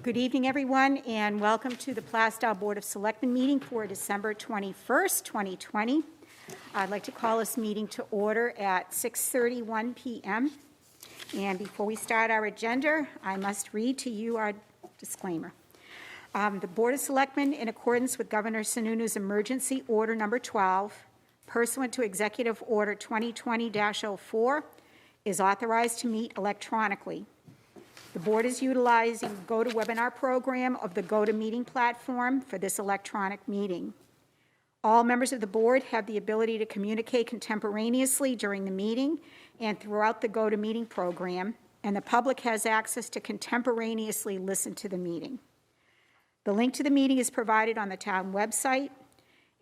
Good evening, everyone, and welcome to the Plaistow Board of Selectmen meeting for December 21st, 2020. I'd like to call this meeting to order at 6:31 p.m. And before we start our agenda, I must read to you our disclaimer. The Board of Selectmen, in accordance with Governor Sununu's Emergency Order Number 12, pursuant to Executive Order 2020-04, is authorized to meet electronically. The board is utilizing the GoToWebinar program of the GoToMeeting platform for this electronic meeting. All members of the board have the ability to communicate contemporaneously during the meeting and throughout the GoToMeeting program, and the public has access to contemporaneously listen to the meeting. The link to the meeting is provided on the town website,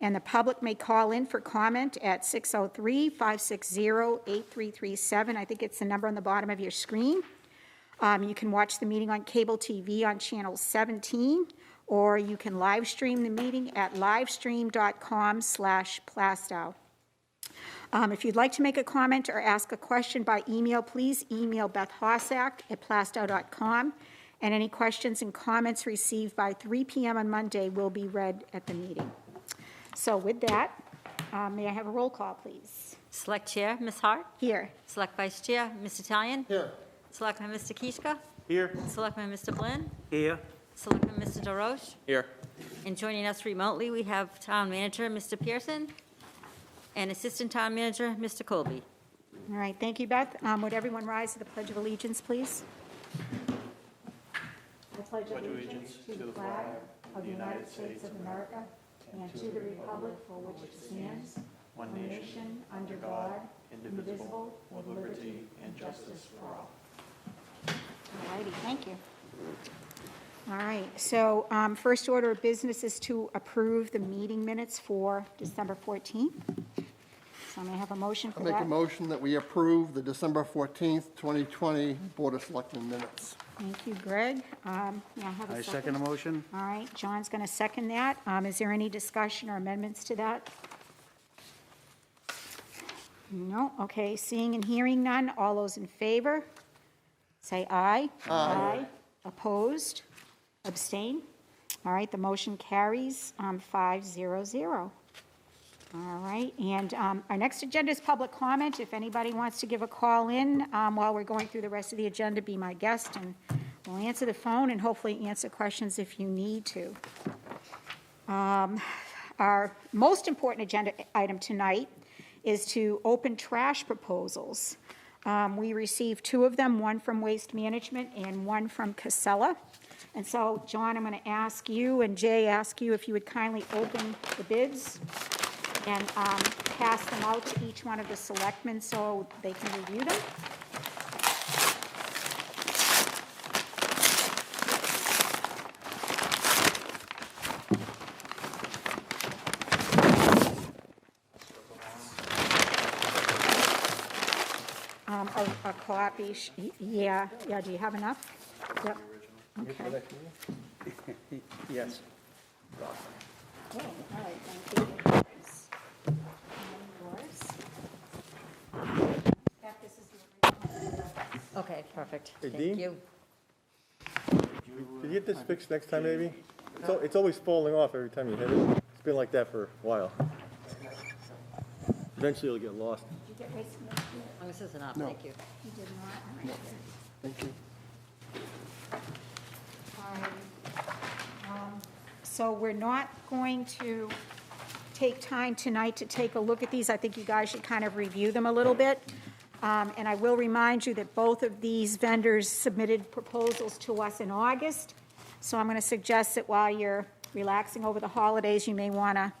and the public may call in for comment at 603-560-8337. I think it's the number on the bottom of your screen. You can watch the meeting on cable TV on channel 17, or you can live stream the meeting at livestream.com/Plaistow. If you'd like to make a comment or ask a question by email, please email Beth Hossack at plaistow.com, and any questions and comments received by 3 p.m. on Monday will be read at the meeting. So with that, may I have a roll call, please? Select Chair, Ms. Hart. Here. Select Vice Chair, Mr. Talion. Here. Selectman Mr. Kishka. Here. Selectman Mr. Blinn. Here. Selectman Mr. DeRoche. Here. And joining us remotely, we have Town Manager, Mr. Pearson, and Assistant Town Manager, Mr. Colby. All right, thank you, Beth. Would everyone rise to the Pledge of Allegiance, please? I pledge allegiance to the flag of the United States of America and to the republic for which it stands, one nation, under God, indivisible, with liberty and justice for all. All righty, thank you. All right, so first order of business is to approve the meeting minutes for December 14th. So may I have a motion for that? I'll make a motion that we approve the December 14th, 2020 Board of Selectmen minutes. Thank you, Greg. May I have a I second? second the motion. All right, John's going to second that. Is there any discussion or amendments to that? No? Okay, seeing and hearing none, all those in favor, say aye. Aye. Opposed? Abstain? All right, the motion carries 5-0-0. All right, and our next agenda is public comment. If anybody wants to give a call in while we're going through the rest of the agenda, be my guest, and we'll answer the phone and hopefully answer questions if you need to. Our most important agenda item tonight is to open trash proposals. We received 2 of them, one from Waste Management and one from Casella. And so, John, I'm going to ask you, and Jay, ask you if you would kindly open the bids and pass them out to each one of the selectmen so they can review them. A copy, yeah, do you have enough? Yep. Okay. Yes. Oh, all right, thank you. And yours. Beth, this is the original. Okay, perfect. Hey, Thank Dean? you. Can you get this fixed next time, maybe? It's always falling off every time you hit it. It's been like that for a while. Eventually it'll get lost. Did you get Waste Management? Oh, this isn't up, No. thank you. You did not? All right. Thank you. So we're not going to take time tonight to take a look at these. I think you guys should kind of review them a little bit. And I will remind you that both of these vendors submitted proposals to us in August. So I'm going to suggest that while you're relaxing over the holidays, you may want to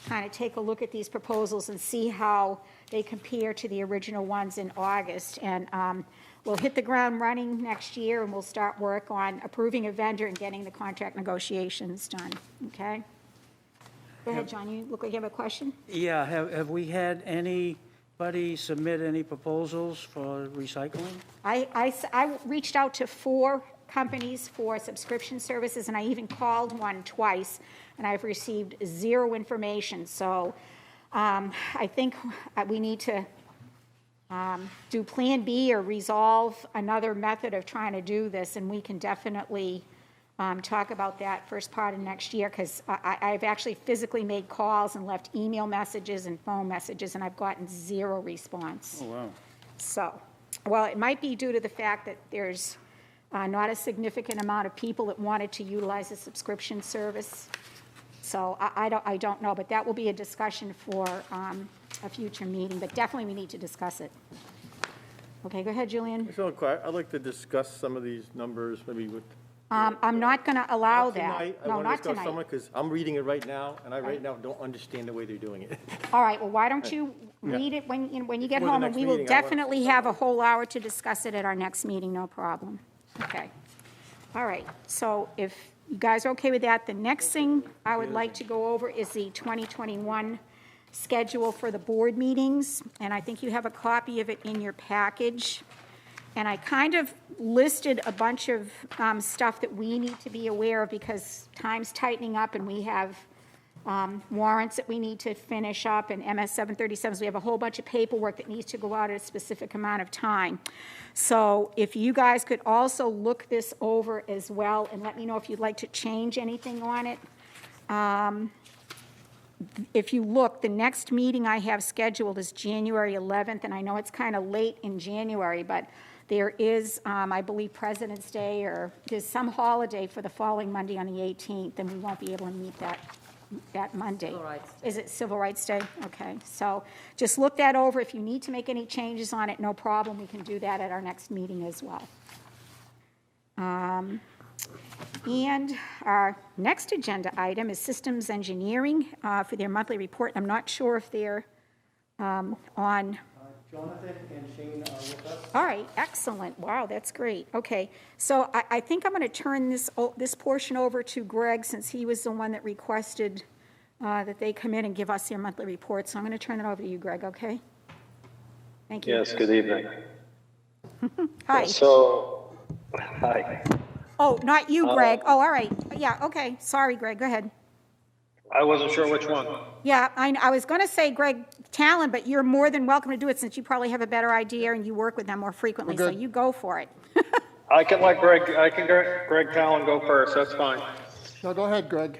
kind of take a look at these proposals and see how they compare to the original ones in August. And we'll hit the ground running next year, and we'll start work on approving a vendor and getting the contract negotiations done, okay? Go ahead, John, you look like you have a question? Yeah, have we had anybody submit any proposals for recycling? I reached out to 4 companies for subscription services, and I even called one twice, and I've received 0 information. So I think we need to do Plan B or resolve another method of trying to do this, and we can definitely talk about that first part of next year, because I've actually physically made calls and left email messages and phone messages, and I've gotten 0 response. Oh, wow. So, well, it might be due to the fact that there's not a significant amount of people that wanted to utilize the subscription service. So I don't know, but that will be a discussion for a future meeting, but definitely we need to discuss it. Okay, go ahead, Julian. So, I'd like to discuss some of these numbers, maybe with. I'm not going to allow Not that. tonight. I No, want to not discuss someone, tonight. because I'm reading it right now, and I right now don't understand the way they're doing it. All right, well, why don't you read it when you get Before the home, and next we will meeting, I wanna- definitely have a whole hour to discuss it at our next meeting, no problem. Okay. All right, so if you guys are okay with that, the next thing I would like to go over is the 2021 schedule for the board meetings, and I think you have a copy of it in your package. And I kind of listed a bunch of stuff that we need to be aware of, because time's tightening up and we have warrants that we need to finish up, and MS 737s. We have a whole bunch of paperwork that needs to go out at a specific amount of time. So if you guys could also look this over as well and let me know if you'd like to change anything on it. If you look, the next meeting I have scheduled is January 11th, and I know it's kind of late in January, but there is, I believe, President's Day, or there's some holiday for the following Monday on the 18th, and we won't be able to meet that Monday. Civil Rights Day. Is it Civil Rights Day? Okay, so just look that over. If you need to make any changes on it, no problem. We can do that at our next meeting as well. And our next agenda item is Systems Engineering for their monthly report. I'm not sure if they're on. Jonathan and Shane are with us. All right, excellent. Wow, that's great. Okay, so I think I'm going to turn this portion over to Greg, since he was the one that requested that they come in and give us their monthly report. So I'm going to turn it over to you, Greg, okay? Thank you. Yes, good evening. Hi. So, hi. Oh, not you, Greg. Oh, all right. Yeah, okay. Sorry, Greg. Go ahead. I wasn't sure which one. Yeah, I was going to say Greg Talon, but you're more than welcome to do it, since you probably have a better idea and you work with them more frequently, so you go for it. I can let Greg Talon go first, that's fine. No, go ahead, Greg.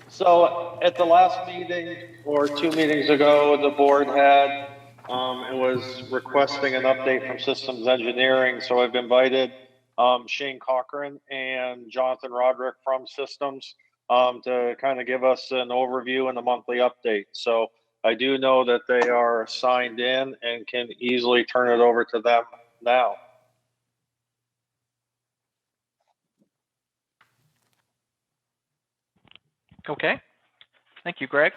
So at the last meeting, or 2 meetings ago, the board had, it was requesting an update from Systems Engineering, so I've invited Shane Cochran and Jonathan Roderick from Systems to kind of give us an overview and a monthly update. So I do know that they are signed in and can easily turn it over to them now. Okay, thank you, Greg.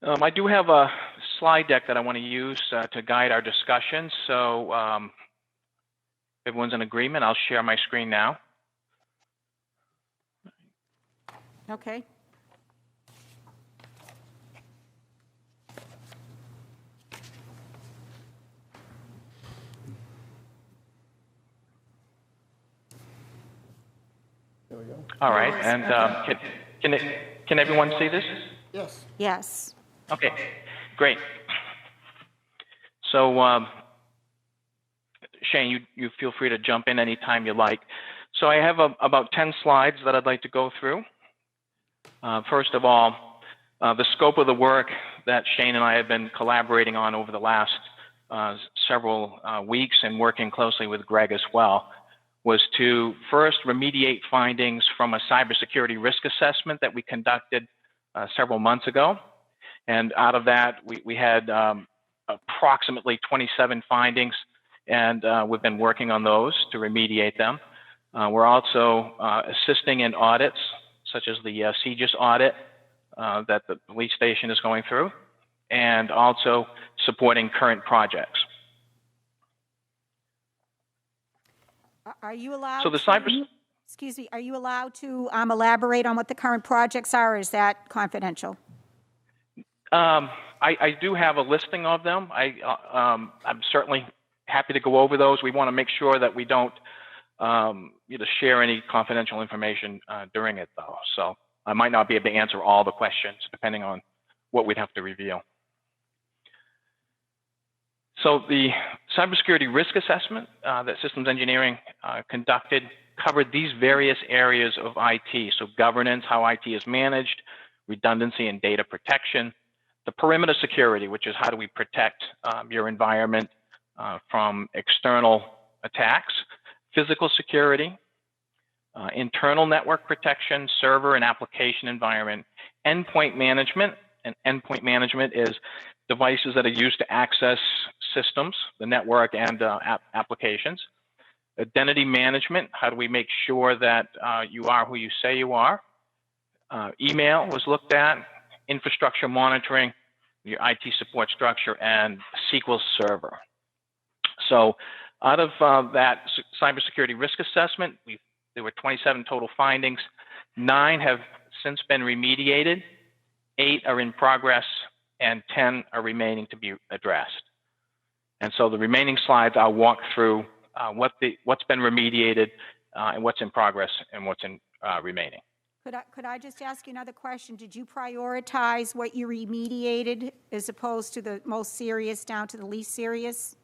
I do have a slide deck that I want to use to guide our discussion. So if everyone's in agreement, I'll share my screen now. Okay. There we go. All right, and can everyone see this? Yes. Yes. Okay, great. So Shane, you feel free to jump in anytime you like. So I have about 10 slides that I'd like to go through. First of all, the scope of the work that Shane and I have been collaborating on over the last several weeks, and working closely with Greg as well, was to first remediate findings from a cybersecurity risk assessment that we conducted several months ago. And out of that, we had approximately 27 findings, and we've been working on those to remediate them. We're also assisting in audits, such as the CGIS audit that the police station is going through, and also supporting current projects. Are you allowed So the excuse me, are you allowed to elaborate on what the current projects are, or is that confidential? I do have a listing of them. I'm certainly happy to go over those. We want to make sure that we don't share any confidential information during it, though. So I might not be able to answer all the questions, depending on what we'd have to reveal. So the cybersecurity risk assessment that systems engineering conducted covered these various areas of IT. So governance, how IT is managed, redundancy and data protection, the perimeter security, which is how do we protect your environment from external attacks, physical security, internal network protection, server and application environment, endpoint management. And endpoint management is devices that are used to access systems, the network and applications. Identity management, how do we make sure that you are who you say you are? Email was looked at, infrastructure monitoring, your IT support structure, and SQL Server. So out of that cybersecurity risk assessment, there were 27 total findings. 9 have since been remediated, 8 are in progress, and 10 are remaining to be addressed. And so the remaining slides, I'll walk through what's been remediated and what's in progress and what's in remaining. Could I just ask you another question? Did you prioritize what you remediated as opposed to the most serious down to the least serious?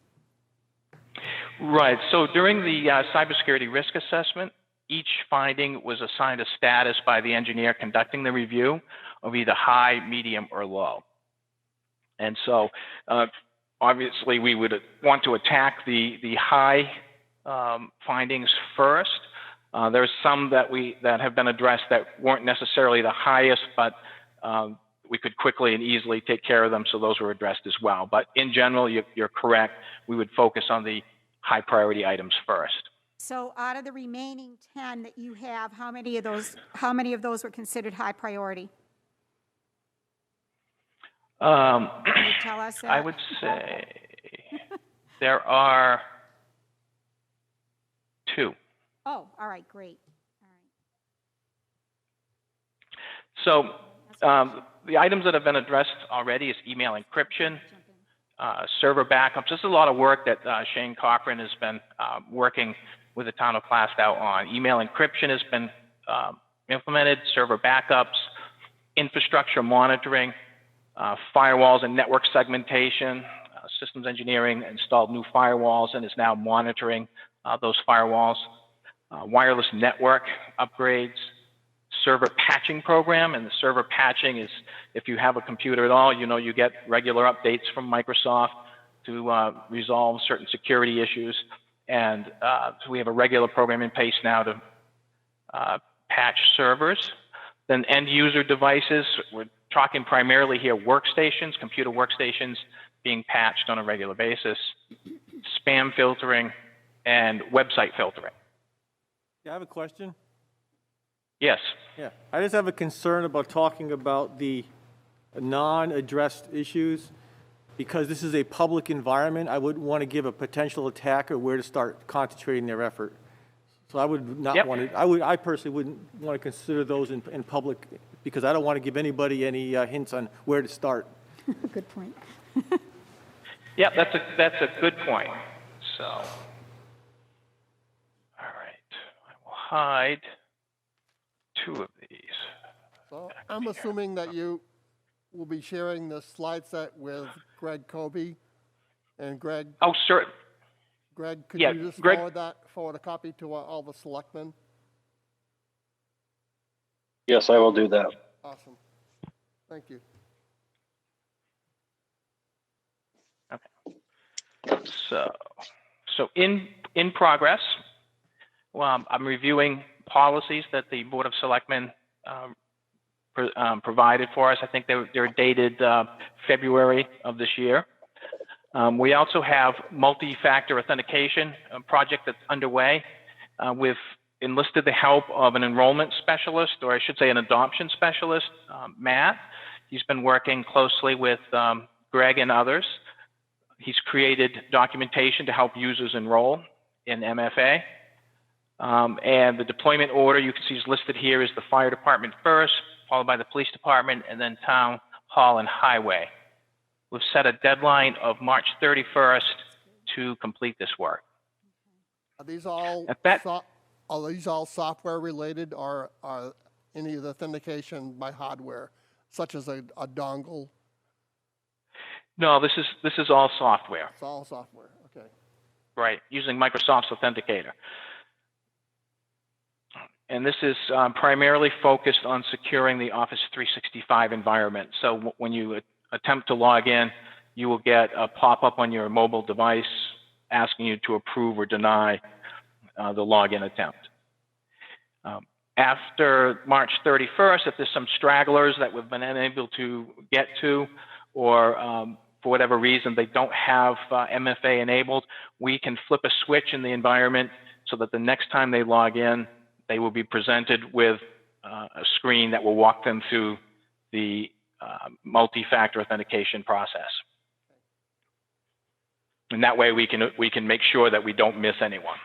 Right. So during the cybersecurity risk assessment, each finding was assigned a status by the engineer conducting the review of either high, medium, or low. And so obviously we would want to attack the high findings first. There's some that have been addressed that weren't necessarily the highest, but we could quickly and easily take care of them, so those were addressed as well. But in general, you're correct. We would focus on the high priority items first. So out of the remaining 10 that you have, how many of those were considered high priority? Can you tell us that? I would say there are 2. Oh, all right, great. So the items that have been addressed already is email encryption, server backups. This is a lot of work that Shane Cochran has been working with the town of Plaistow on. Email encryption has been implemented, server backups, infrastructure monitoring, firewalls and network segmentation. Systems engineering installed new firewalls and is now monitoring those firewalls. Wireless network upgrades, server patching program, and the server patching is if you have a computer at all, you get regular updates from Microsoft to resolve certain security issues. And so we have a regular program in place now to patch servers. Then end user devices, we're talking primarily here workstations, computer workstations being patched on a regular basis, spam filtering, and website filtering. Yeah, I have a question. Yes. Yeah, I just have a concern about talking about the non-addressed issues. Because this is a public environment, I wouldn't want to give a potential attacker where to start concentrating their effort. So I would not want to, I personally wouldn't want to consider those in public because I don't want to give anybody any hints on where to start. Good point. Yeah, that's a good point. So, all right, I will hide 2 of these. So I'm assuming that you will be sharing the slide set with Greg Kobe. And Greg, Oh, sure. Greg, could Yeah, you just Greg- forward a copy to all the selectmen? Yes, I will do that. Awesome. Thank you. So in progress, I'm reviewing policies that the Board of Selectmen provided for us. I think they're dated February of this year. We also have multi-factor authentication, a project that's underway. We've enlisted the help of an enrollment specialist, or I should say an adoption specialist, Matt. He's been working closely with Greg and others. He's created documentation to help users enroll in MFA. And the deployment order you can see is listed here is the fire department first, followed by the police department, and then town hall and highway. We've set a deadline of March 31st to complete this work. Are these all At that- are these all software related, or are any of the authentication by hardware, such as a dongle? No, this is all software, It's all software, okay. right? Using Microsoft's Authenticator. And this is primarily focused on securing the Office 365 environment. So when you attempt to log in, you will get a pop-up on your mobile device asking you to approve or deny the login attempt. After March 31st, if there's some stragglers that we've been unable to get to, or for whatever reason they don't have MFA enabled, we can flip a switch in the environment so that the next time they log in, they will be presented with a screen that will walk them through the multi-factor authentication process. And that way we can make sure that we don't miss anyone.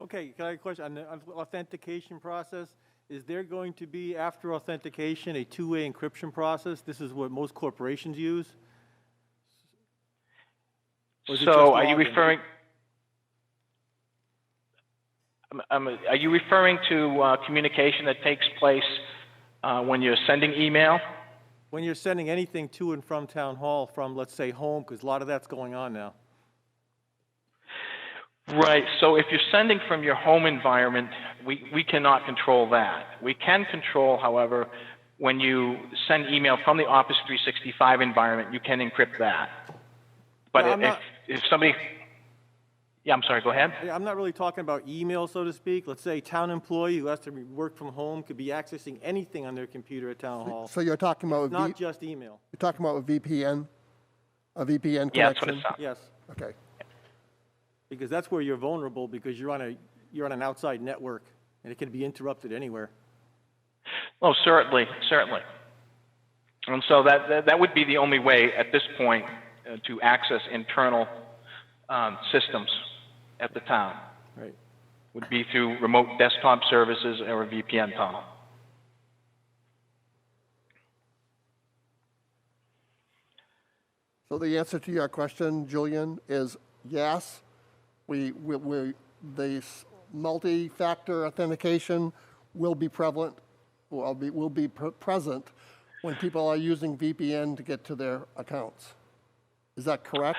Okay, can I have a question on the authentication process? Is there going to be, after authentication, a two-way encryption process? This is what most corporations use? Or is it just So are you login? referring? Are you referring to communication that takes place when you're sending email? When you're sending anything to and from town hall, from, let's say, home, because a lot of that's going on now. Right. So if you're sending from your home environment, we cannot control that. We can control, however, when you send email from the Office 365 environment, you can encrypt that. But Yeah, if somebody... Yeah, I'm sorry, go ahead. I'm not really talking about email, so to speak. Let's say a town employee who has to work from home could be accessing anything on their computer at town hall. So you're talking about, Not just email. you're talking about a VPN connection? Yeah, that's what it's on. Yes, Okay. because that's where you're vulnerable, because you're on an outside network, and it can be interrupted anywhere. Oh, certainly, certainly. And so that would be the only way at this point to access internal systems at the town. Right. Would be through remote desktop services or a VPN tunnel. So the answer to your question, Julian, is yes. The multi-factor authentication will be prevalent, will be present when people are using VPN to get to their accounts. Is that correct?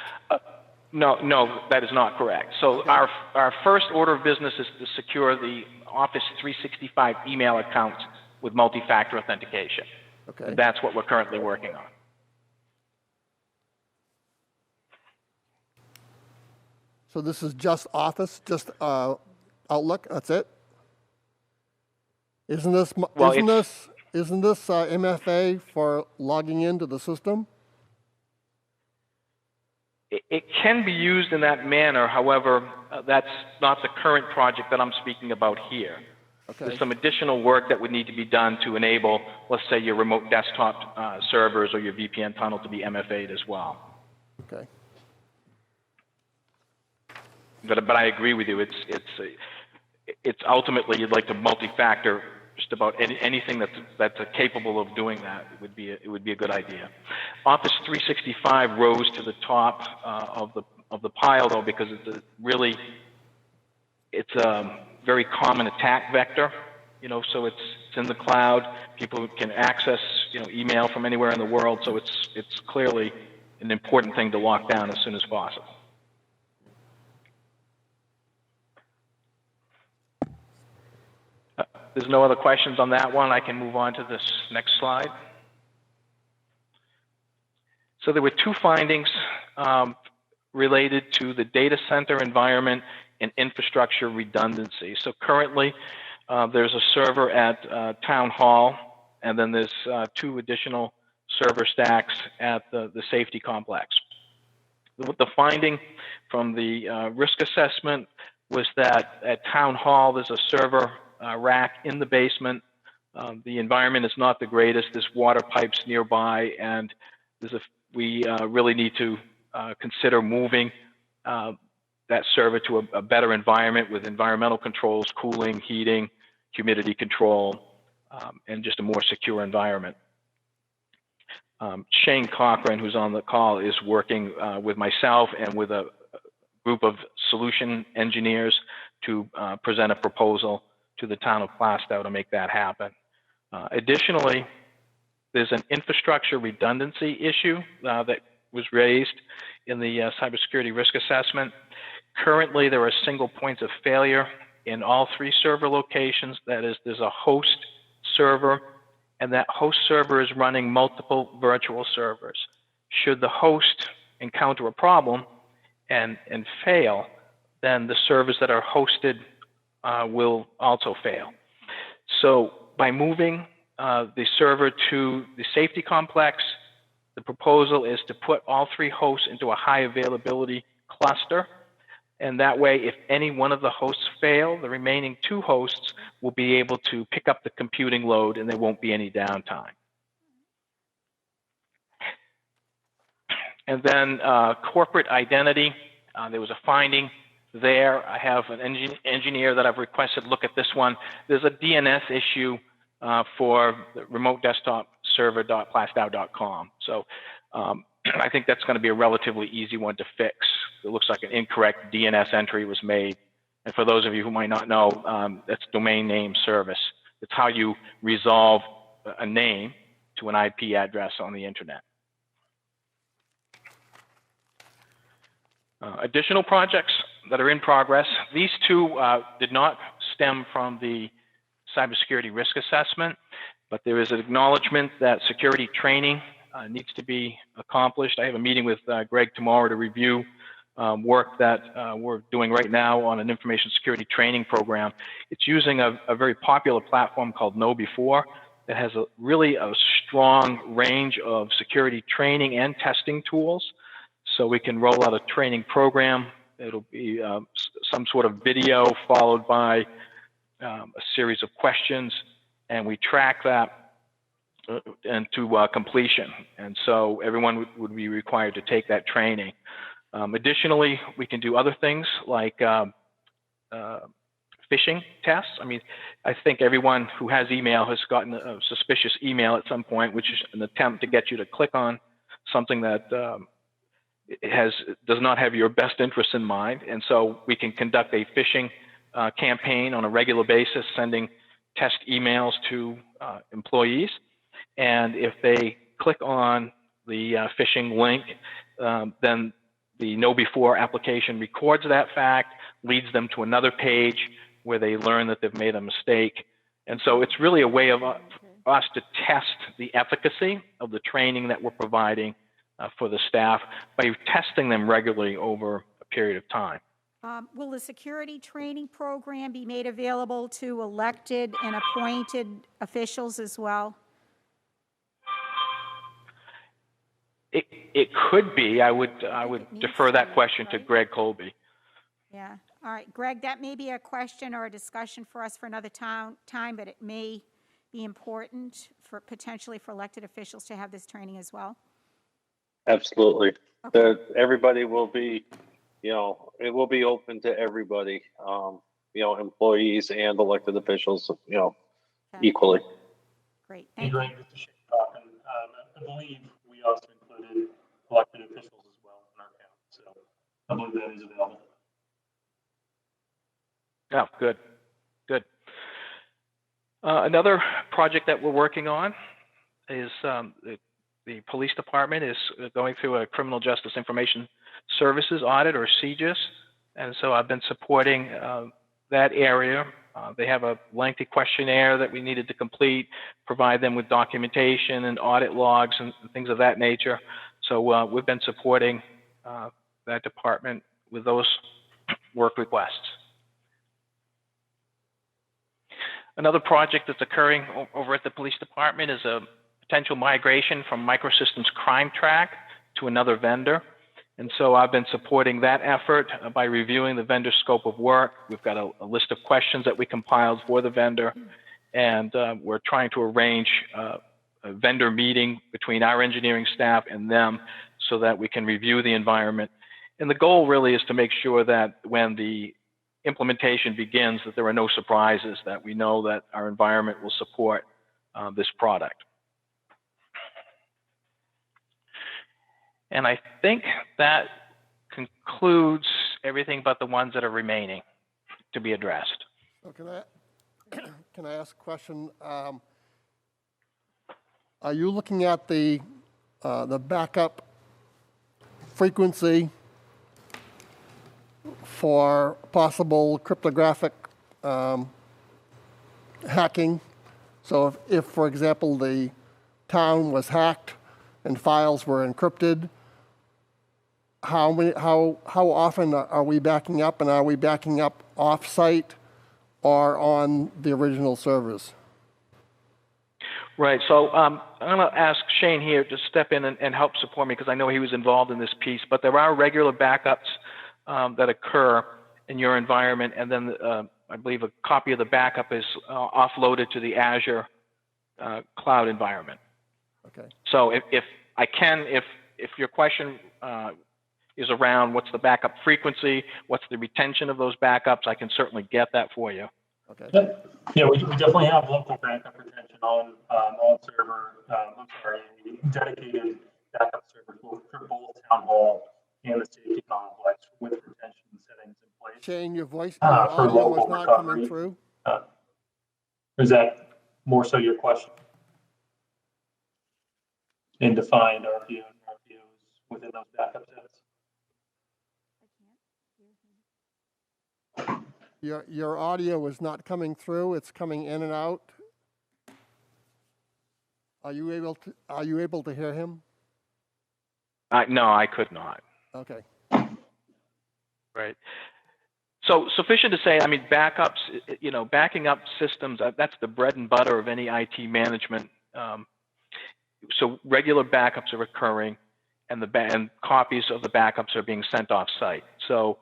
No, that is not correct. So our first order of business is to secure the Office 365 email accounts with multi-factor authentication. Okay. And that's what we're currently working on. So this is just Office, just Outlook, that's it? Isn't this MFA for logging into the system? It can be used in that manner. However, that's not the current project that I'm speaking about here. Okay. There's some additional work that would need to be done to enable, let's say, your remote desktop servers or your VPN tunnel to be MFA'd as well. Okay. But I agree with you. It's ultimately you'd like to multi-factor just about anything that's capable of doing that. It would be a good idea. Office 365 rose to the top of the pile though because it's a very common attack vector. So it's in the cloud. People can access email from anywhere in the world. So it's clearly an important thing to lock down as soon as possible. There's no other questions on that one. I can move on to this next slide. So there were two findings related to the data center environment and infrastructure redundancy. So currently, there's a server at Town Hall, and then there's two additional server stacks at the safety complex. The finding from the risk assessment was that at Town Hall, there's a server rack in the basement. The environment is not the greatest. There's water pipes nearby, and we really need to consider moving that server to a better environment with environmental controls, cooling, heating, humidity control, and just a more secure environment. Shane Cochran, who's on the call, is working with myself and with a group of solution engineers to present a proposal to the town of Plaistow to make that happen. Additionally, there's an infrastructure redundancy issue that was raised in the cybersecurity risk assessment. Currently, there are single points of failure in all 3 server locations. That is, there's a host server, and that host server is running multiple virtual servers. Should the host encounter a problem and fail, then the servers that are hosted will also fail. So by moving the server to the safety complex, the proposal is to put all 3 hosts into a high availability cluster. And that way, if any one of the hosts fail, the remaining 2 hosts will be able to pick up the computing load and there won't be any downtime. And then corporate identity, there was a finding there. I have an engineer that I've requested look at this one. There's a DNS issue for the remote desktop server.plaistow.com. So I think that's going to be a relatively easy one to fix. It looks like an incorrect DNS entry was made. And for those of you who might not know, that's domain name service. It's how you resolve a name to an IP address on the internet. Additional projects that are in progress. These 2 did not stem from the cybersecurity risk assessment, but there is an acknowledgement that security training needs to be accomplished. I have a meeting with Greg tomorrow to review work that we're doing right now on an information security training program. It's using a very popular platform called KnowBe4 that has really a strong range of security training and testing tools. So we can roll out a training program. It'll be some sort of video followed by a series of questions, and we track that into completion. And so everyone would be required to take that training. Additionally, we can do other things like phishing tests. I mean, I think everyone who has email has gotten a suspicious email at some point, which is an attempt to get you to click on something that does not have your best interests in mind. And so we can conduct a phishing campaign on a regular basis, sending test emails to employees. And if they click on the phishing link, then the KnowBe4 application records that fact, leads them to another page where they learn that they've made a mistake. And so it's really a way of us to test the efficacy of the training that we're providing for the staff by testing them regularly over a period of time. Will the security training program be made available to elected and appointed officials as well? It could be. I would defer that question to Greg Colby. Yeah. All right, Greg, that may be a question or a discussion for us for another time, but it may be important for potentially for elected officials to have this training as well. Absolutely. Okay. Everybody will be, it will be open to everybody, employees and elected officials, Okay. equally. Great. Hey, Thank Greg, you. this is Shane Cochran. I believe we also included elected officials as well in our count, so I believe that is available. Oh, good, good. Another project that we're working on is the police department is going through a criminal justice information services audit, or CJIS, and so I've been supporting that area. They have a lengthy questionnaire that we needed to complete, provide them with documentation and audit logs and things of that nature. So we've been supporting that department with those work requests. Another project that's occurring over at the police department is a potential migration from Microsystems Crime Track to another vendor. And so I've been supporting that effort by reviewing the vendor scope of work. We've got a list of questions that we compiled for the vendor, and we're trying to arrange a vendor meeting between our engineering staff and them so that we can review the environment. And the goal really is to make sure that when the implementation begins, that there are no surprises, that we know that our environment will support this product. And I think that concludes everything but the ones that are remaining to be addressed. So can I ask a question? are you looking at the backup frequency for possible cryptographic hacking? So if, for example, the town was hacked and files were encrypted, how often are we backing up, and are we backing up off-site or on the original servers? Right. So I'm going to ask Shane here to step in and help support me, because I know he was involved in this piece. But there are regular backups that occur in your environment, and then I believe a copy of the backup is offloaded to the Azure cloud environment. Okay. So if your question is around what's the backup frequency, what's the retention of those backups, I can certainly get that for you. Okay. Yep. Yeah, we definitely have local backup retention on server. I'm sorry, a dedicated backup server for both town hall and the safety complex with retention settings in place. Shane, your For audio local is not coming recovery. through. Is that more so your question? And defined RPO and RPOs within those backup sets? Your audio is not coming through. It's coming in and out. Are you able to hear him? No, I could not. Okay. Right. So sufficient to say, I mean, backups, backing up systems, that's the bread and butter of any IT management. So regular backups are occurring, and and copies of the backups are being sent off site. So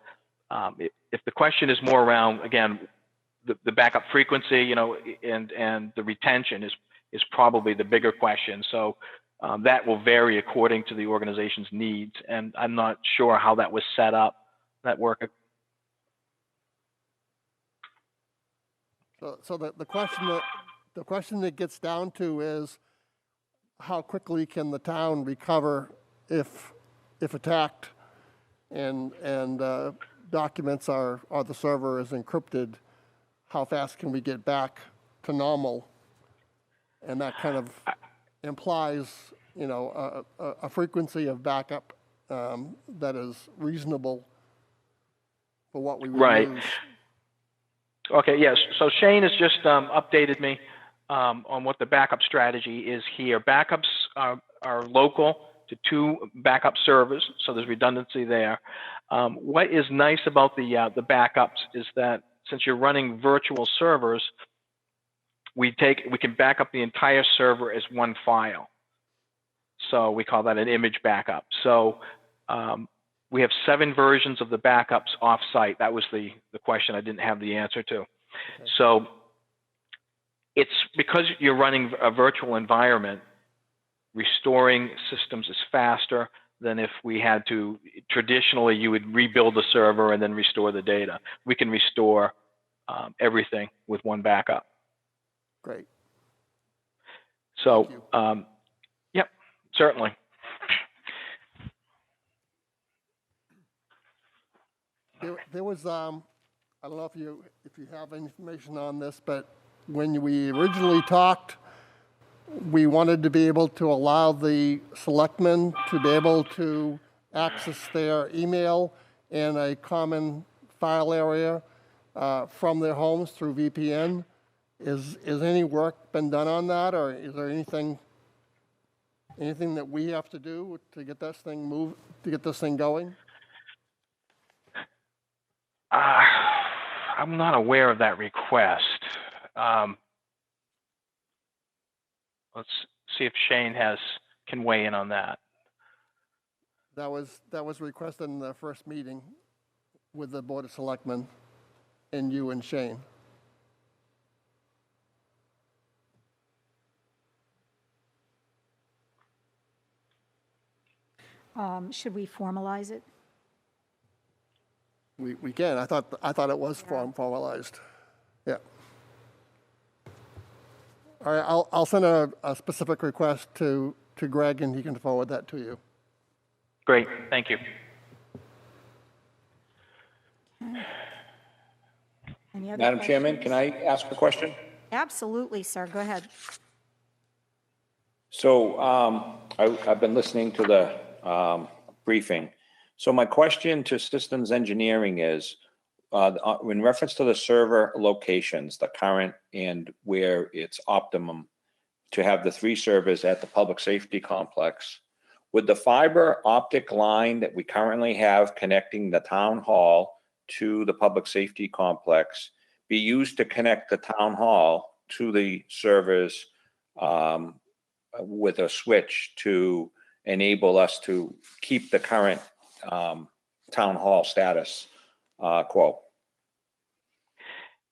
if the question is more around, again, the backup frequency, and the retention is probably the bigger question. So that will vary according to the organization's needs, and I'm not sure how that was set up, that work. So the question that gets down to is, how quickly can the town recover if attacked, and documents or the server is encrypted? How fast can we get back to normal? And that kind of implies, a frequency of backup that is reasonable for what we would Right. use. Okay, yes. So Shane has just updated me on what the backup strategy is here. Backups are local to 2 backup servers, so there's redundancy there. What is nice about the backups is that since you're running virtual servers, we can back up the entire server as one file. So we call that an image backup. So we have 7 versions of the backups off-site. That was the question I didn't have the answer to. Okay. So it's because you're running a virtual environment, restoring systems is faster than if we had to. Traditionally, you would rebuild the server and then restore the data. We can restore everything with one backup. Great. So, yep, certainly. There was, I don't know if you have information on this, but when we originally talked, we wanted to be able to allow the selectmen to be able to access their email in a common file area from their homes through VPN. Is any work been done on that, or is there anything that we have to do to get this thing going? I'm not aware of that request. Let's see if Shane can weigh in on that. That was requested in the first meeting with the Board of Selectmen and you and Shane. Should we formalize it? We can. I thought it was formalized. Yeah. All right. I'll send a specific request to Greg, and he can forward that to you. Great. Thank you. Any other Madam Chairman, questions? can I ask a question? Absolutely, sir. Go ahead. So I've been listening to the briefing. So my question to systems engineering is, in reference to the server locations, the current and where it's optimum to have the 3 servers at the public safety complex, would the fiber optic line that we currently have connecting the town hall to the public safety complex be used to connect the town hall to the servers with a switch to enable us to keep the current town hall status quo?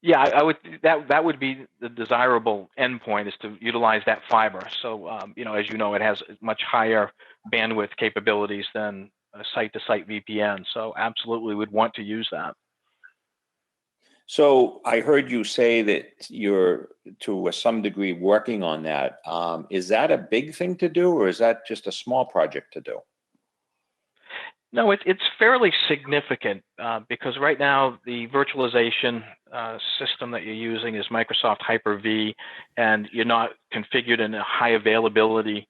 Yeah, I would, that would be the desirable endpoint, is to utilize that fiber. So, as you know, it has much higher bandwidth capabilities than a site-to-site VPN. So absolutely would want to use that. So I heard you say that you're, to some degree, working on that. Is that a big thing to do, or is that just a small project to do? No, it's fairly significant because right now the virtualization system that you're using is Microsoft Hyper-V, and you're not configured in a high availability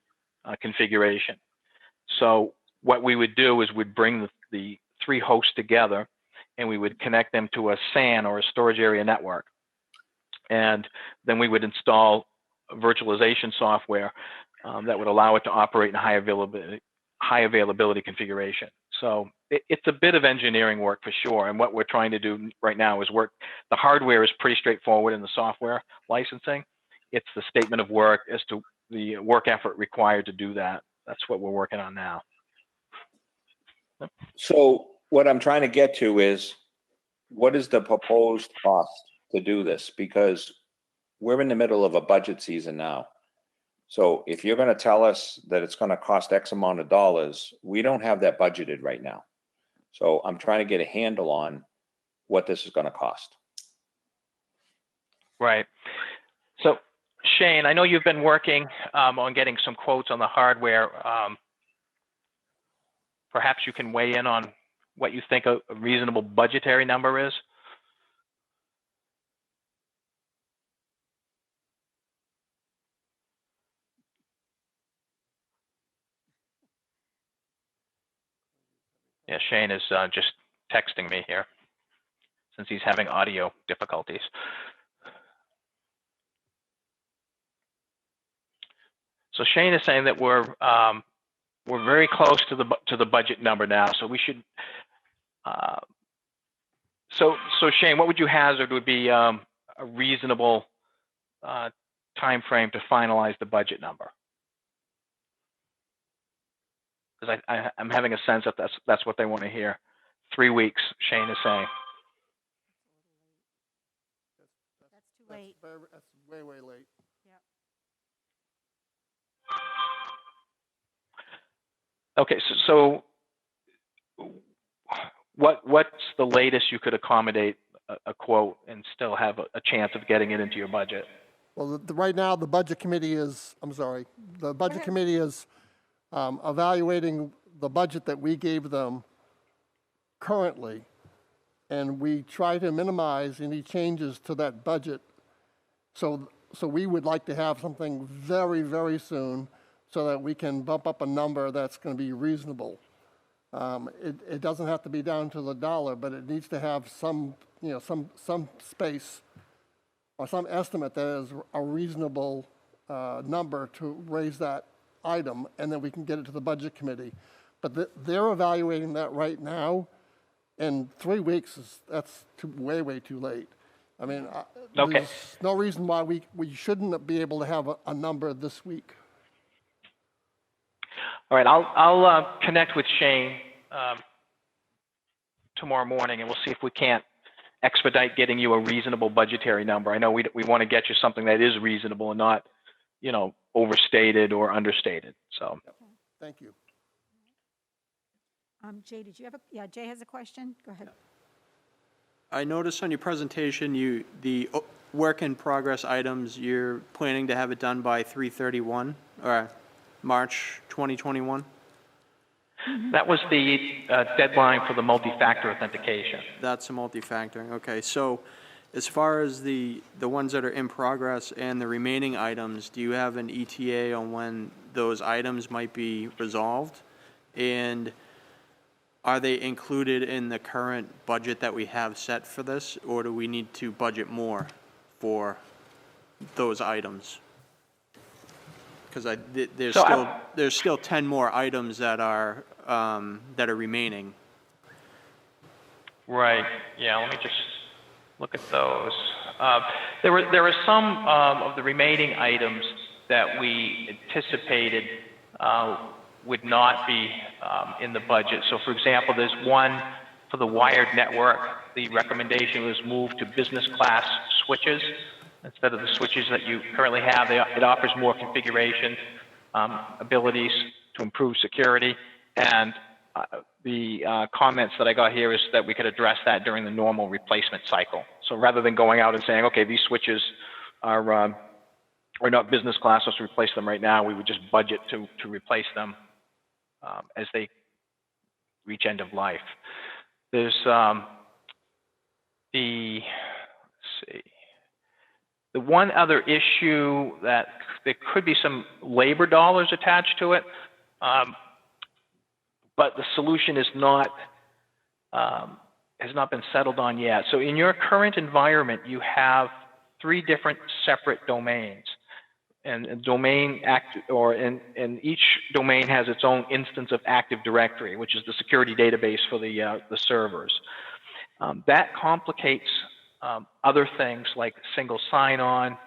configuration. So what we would do is we'd bring the 3 hosts together, and we would connect them to a SAN, or a storage area network. And then we would install virtualization software that would allow it to operate in high availability configuration. So it's a bit of engineering work for sure. And what we're trying to do right now is work. The hardware is pretty straightforward in the software licensing. It's the statement of work as to the work effort required to do that. That's what we're working on now. So what I'm trying to get to is, what is the proposed cost to do this? Because we're in the middle of a budget season now. So if you're going to tell us that it's going to cost X amount of dollars, we don't have that budgeted right now. So I'm trying to get a handle on what this is going to cost. Right. So Shane, I know you've been working on getting some quotes on the hardware. Perhaps you can weigh in on what you think a reasonable budgetary number is. Yeah, Shane is just texting me here since he's having audio difficulties. So Shane is saying that we're very close to the budget number now. So we should. So Shane, what would you hazard would be a reasonable time frame to finalize the budget number? Because I'm having a sense that that's what they want to hear. 3 weeks, Shane is saying. That's too late. That's way, way late. Okay, so what's the latest you could accommodate a quote and still have a chance of getting it into your budget? Well, right now, the budget committee is, the budget committee is evaluating the budget that we gave them currently, and we try to minimize any changes to that budget. So we would like to have something very, very soon so that we can bump up a number that's going to be reasonable. It doesn't have to be down to the dollar, but it needs to have some space or some estimate that is a reasonable number to raise that item, and then we can get it to the budget committee. But they're evaluating that right now, and 3 weeks that's way, way too late. I mean, Okay. There's no reason why we shouldn't be able to have a number this week. All right, I'll connect with Shane tomorrow morning, and we'll see if we can't expedite getting you a reasonable budgetary number. I know we want to get you something that is reasonable and not, overstated or understated. So. Thank you. Jay, did you have Jay has a question? Go ahead. I noticed on your presentation, the work in progress items, you're planning to have it done by 3/31 or March 2021? That was the deadline for the multi-factor authentication. That's a multi-factor. Okay, so as far as the ones that are in progress and the remaining items, do you have an ETA on when those items might be resolved? And are they included in the current budget that we have set for this, or do we need to budget more for those items? Because there's still 10 more items that are remaining. Right, yeah, let me just look at those. There are some of the remaining items that we anticipated would not be in the budget. So for example, there's one for the wired network. The recommendation was moved to business class switches instead of the switches that you currently have. It offers more configuration abilities to improve security. And the comments that I got here is that we could address that during the normal replacement cycle. So rather than going out and saying, okay, these switches are not business class, let's replace them right now, we would just budget to replace them as they reach end of life. There's the one other issue that there could be some labor dollars attached to it, but the solution is not has not been settled on yet. So in your current environment, you have 3 different separate domains, and each domain has its own instance of Active Directory, which is the security database for the servers. That complicates other things like single sign-on,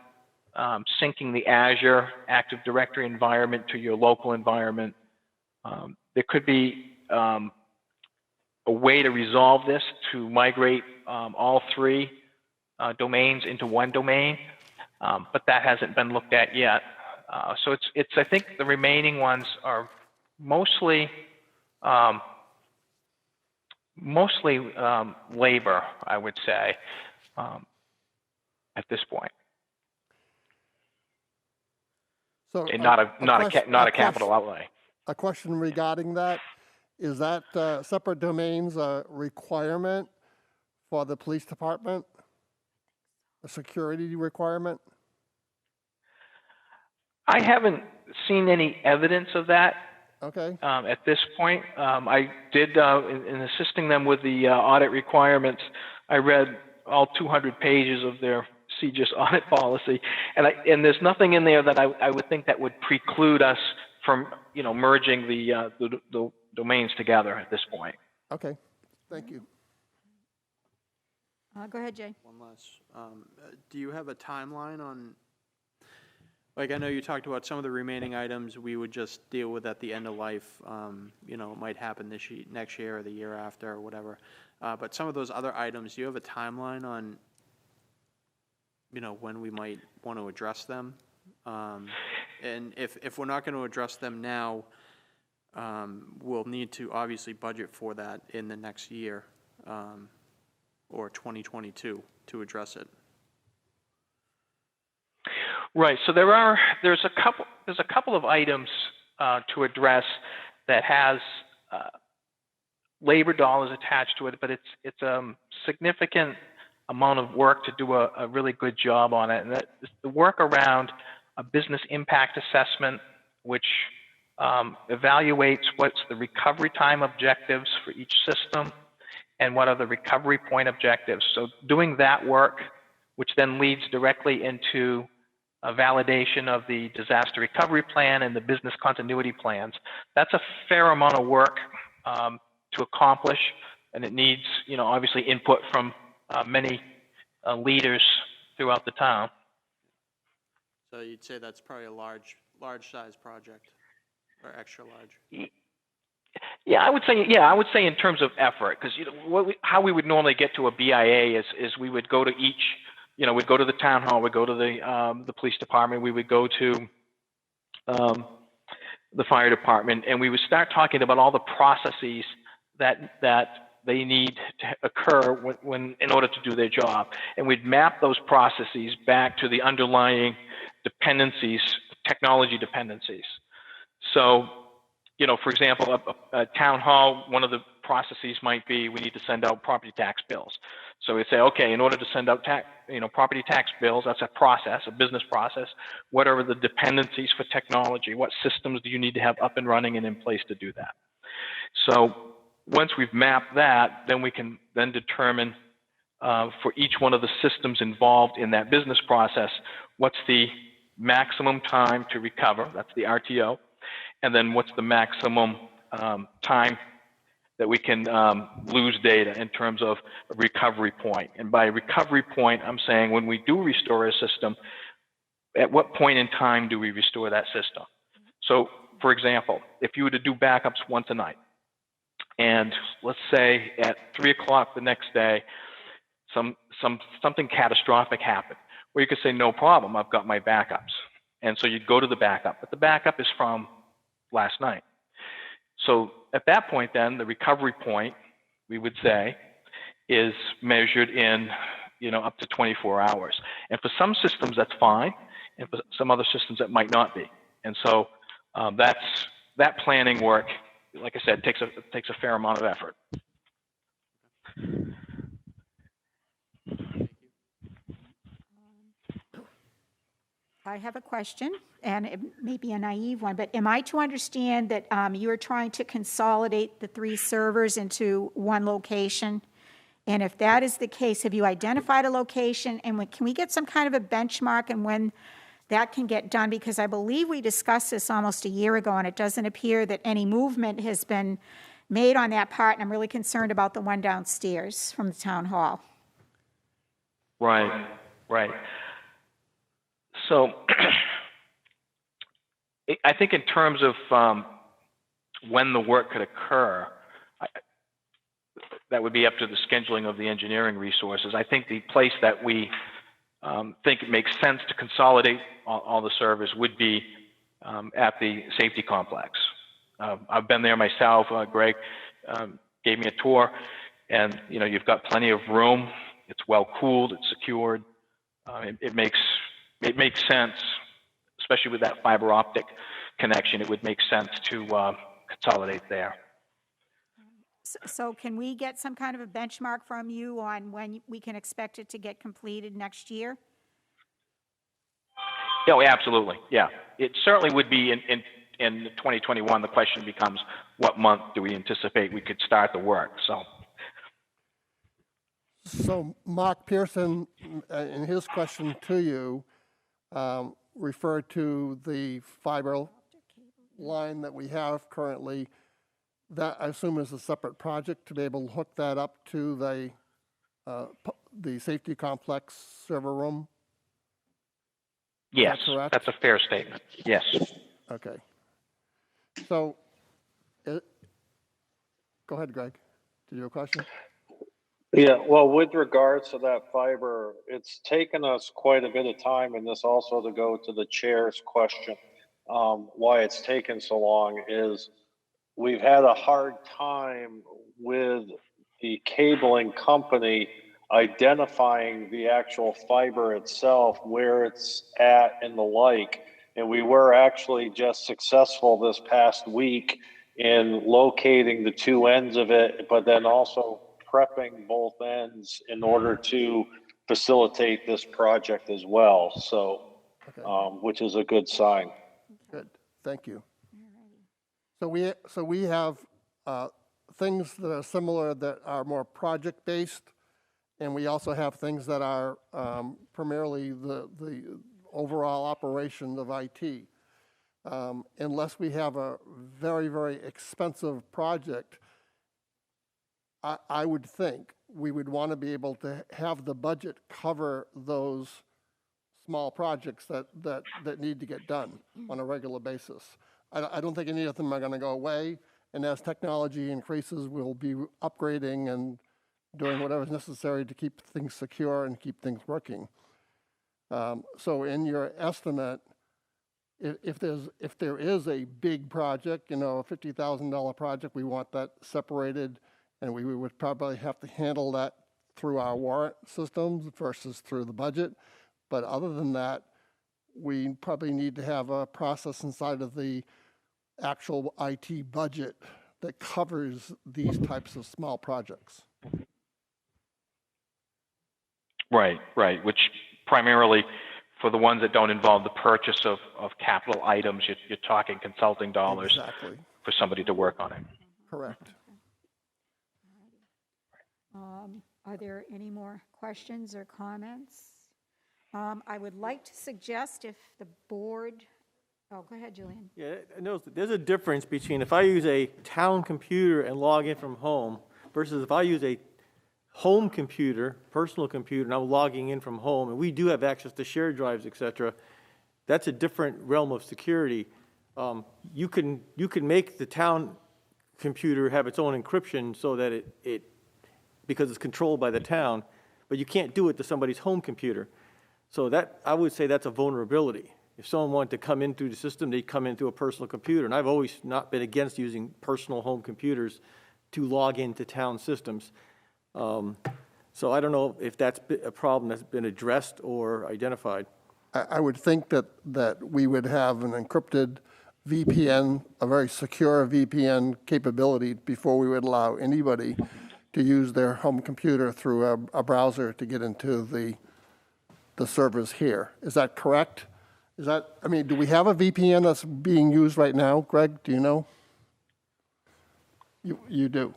syncing the Azure Active Directory environment to your local environment. There could be a way to resolve this to migrate all 3 domains into one domain, but that hasn't been looked at yet. So I think the remaining ones are mostly labor, I would say, at this point. So And not a capital outlay. a question regarding that. Is that separate domains a requirement for the police department? A security requirement? I haven't seen any evidence of that. Okay. At this point. I did, in assisting them with the audit requirements, I read all 200 pages of their CGIS audit policy, and there's nothing in there that I would think that would preclude us from, merging the domains together at this point. Okay. Thank you. Go ahead, Jay. One last, do you have a timeline on, like, I know you talked about some of the remaining items we would just deal with at the end of life. It might happen next year or the year after or whatever. But some of those other items, do you have a timeline on, when we might want to address them? And if we're not going to address them now, we'll need to obviously budget for that in the next year, or 2022 to address it. Right. So there's a couple of items to address that has labor dollars attached to it, but it's a significant amount of work to do a really good job on it. And that is the work around a business impact assessment, which evaluates what's the recovery time objectives for each system and what are the recovery point objectives. So doing that work, which then leads directly into a validation of the disaster recovery plan and the business continuity plans. That's a fair amount of work to accomplish, and it needs, obviously input from many leaders throughout the town. So you'd say that's probably a large size project, or extra large? Yeah, I would say in terms of effort, because how we would normally get to a BIA is we would go to each, we'd go to the town hall, we'd go to the police department, we would go to the fire department, and we would start talking about all the processes that they need to occur when in order to do their job, and we'd map those processes back to the underlying dependencies, technology dependencies. So, for example, a town hall, one of the processes might be, we need to send out property tax bills. So we say, okay, in order to send out property tax bills, that's a process, a business process. What are the dependencies for technology? What systems do you need to have up and running and in place to do that? So once we've mapped that, then we can then determine for each one of the systems involved in that business process, what's the maximum time to recover, that's the RTO, and then what's the maximum time that we can lose data in terms of a recovery point. And by recovery point, I'm saying when we do restore a system, at what point in time do we restore that system? So, for example, if you were to do backups once a night, and let's say at 3 o'clock the next day, something catastrophic happened, well, you could say, no problem, I've got my backups. And so you'd go to the backup, but the backup is from last night. So at that point then, the recovery point, we would say, is measured in, up to 24 hours. And for some systems, that's fine. And for some other systems, that might not be. And so that planning work, like I said, takes a fair amount of effort. I have a question, and it may be a naive one, but am I to understand that you are trying to consolidate the 3 servers into one location? And if that is the case, have you identified a location? And can we get some kind of a benchmark and when that can get done? Because I believe we discussed this almost a year ago, and it doesn't appear that any movement has been made on that part, and I'm really concerned about the one downstairs from the town hall. Right, right. So I think in terms of when the work could occur, that would be up to the scheduling of the engineering resources. I think the place that we think it makes sense to consolidate all the servers would be at the safety complex. I've been there myself. Greg gave me a tour, and you've got plenty of room. It's well cooled. It's secured. It makes sense, especially with that fiber optic connection. It would make sense to consolidate there. So can we get some kind of a benchmark from you on when we can expect it to get completed next year? Oh, absolutely. Yeah, it certainly would be in 2021. The question becomes, what month do we anticipate we could start the work? So Mark Pearson, in his question to you, referred to the fiber line that we have currently. That, I assume, is a separate project to be able to hook that up to the safety complex server room? Yes, Is that correct? that's a fair statement. Yes. Okay. So, go ahead, Greg. Did you have a question? Yeah, well, with regards to that fiber, it's taken us quite a bit of time, and this also to go to the chair's question, why it's taken so long is we've had a hard time with the cabling company identifying the actual fiber itself, where it's at and the like. And we were actually just successful this past week in locating the 2 ends of it, but then also prepping both ends in order to facilitate this project as well. So, Okay. Which is a good sign. Good. Thank you. So we have things that are similar that are more project-based, and we also have things that are primarily the overall operation of IT. Unless we have a very, very expensive project, I would think we would want to be able to have the budget cover those small projects that need to get done on a regular basis. I don't think any of them are going to go away, and as technology increases, we'll be upgrading and doing whatever is necessary to keep things secure and keep things working. So in your estimate, if there is a big project, a $50,000 project, we want that separated, and we would probably have to handle that through our warrant systems versus through the budget. But other than that, we probably need to have a process inside of the actual IT budget that covers these types of small projects. Right, right, which primarily for the ones that don't involve the purchase of capital items, you're talking consulting dollars Exactly, for somebody to work on it. correct. Are there any more questions or comments? I would like to suggest if the board, oh, go ahead, Julian. Yeah, I know there's a difference between if I use a town computer and log in from home versus if I use a home computer, personal computer, and I'm logging in from home, and we do have access to shared drives, et cetera. That's a different realm of security. You can make the town computer have its own encryption so that it because it's controlled by the town, but you can't do it to somebody's home computer. So that, I would say that's a vulnerability. If someone wanted to come in through the system, they'd come in through a personal computer, and I've always not been against using personal home computers to log into town systems. So I don't know if that's a problem that's been addressed or identified. I would think that we would have an encrypted VPN, a very secure VPN capability before we would allow anybody to use their home computer through a browser to get into the servers here. Is that correct? Is that, I mean, do we have a VPN that's being used right now, Greg? Do you know? You do.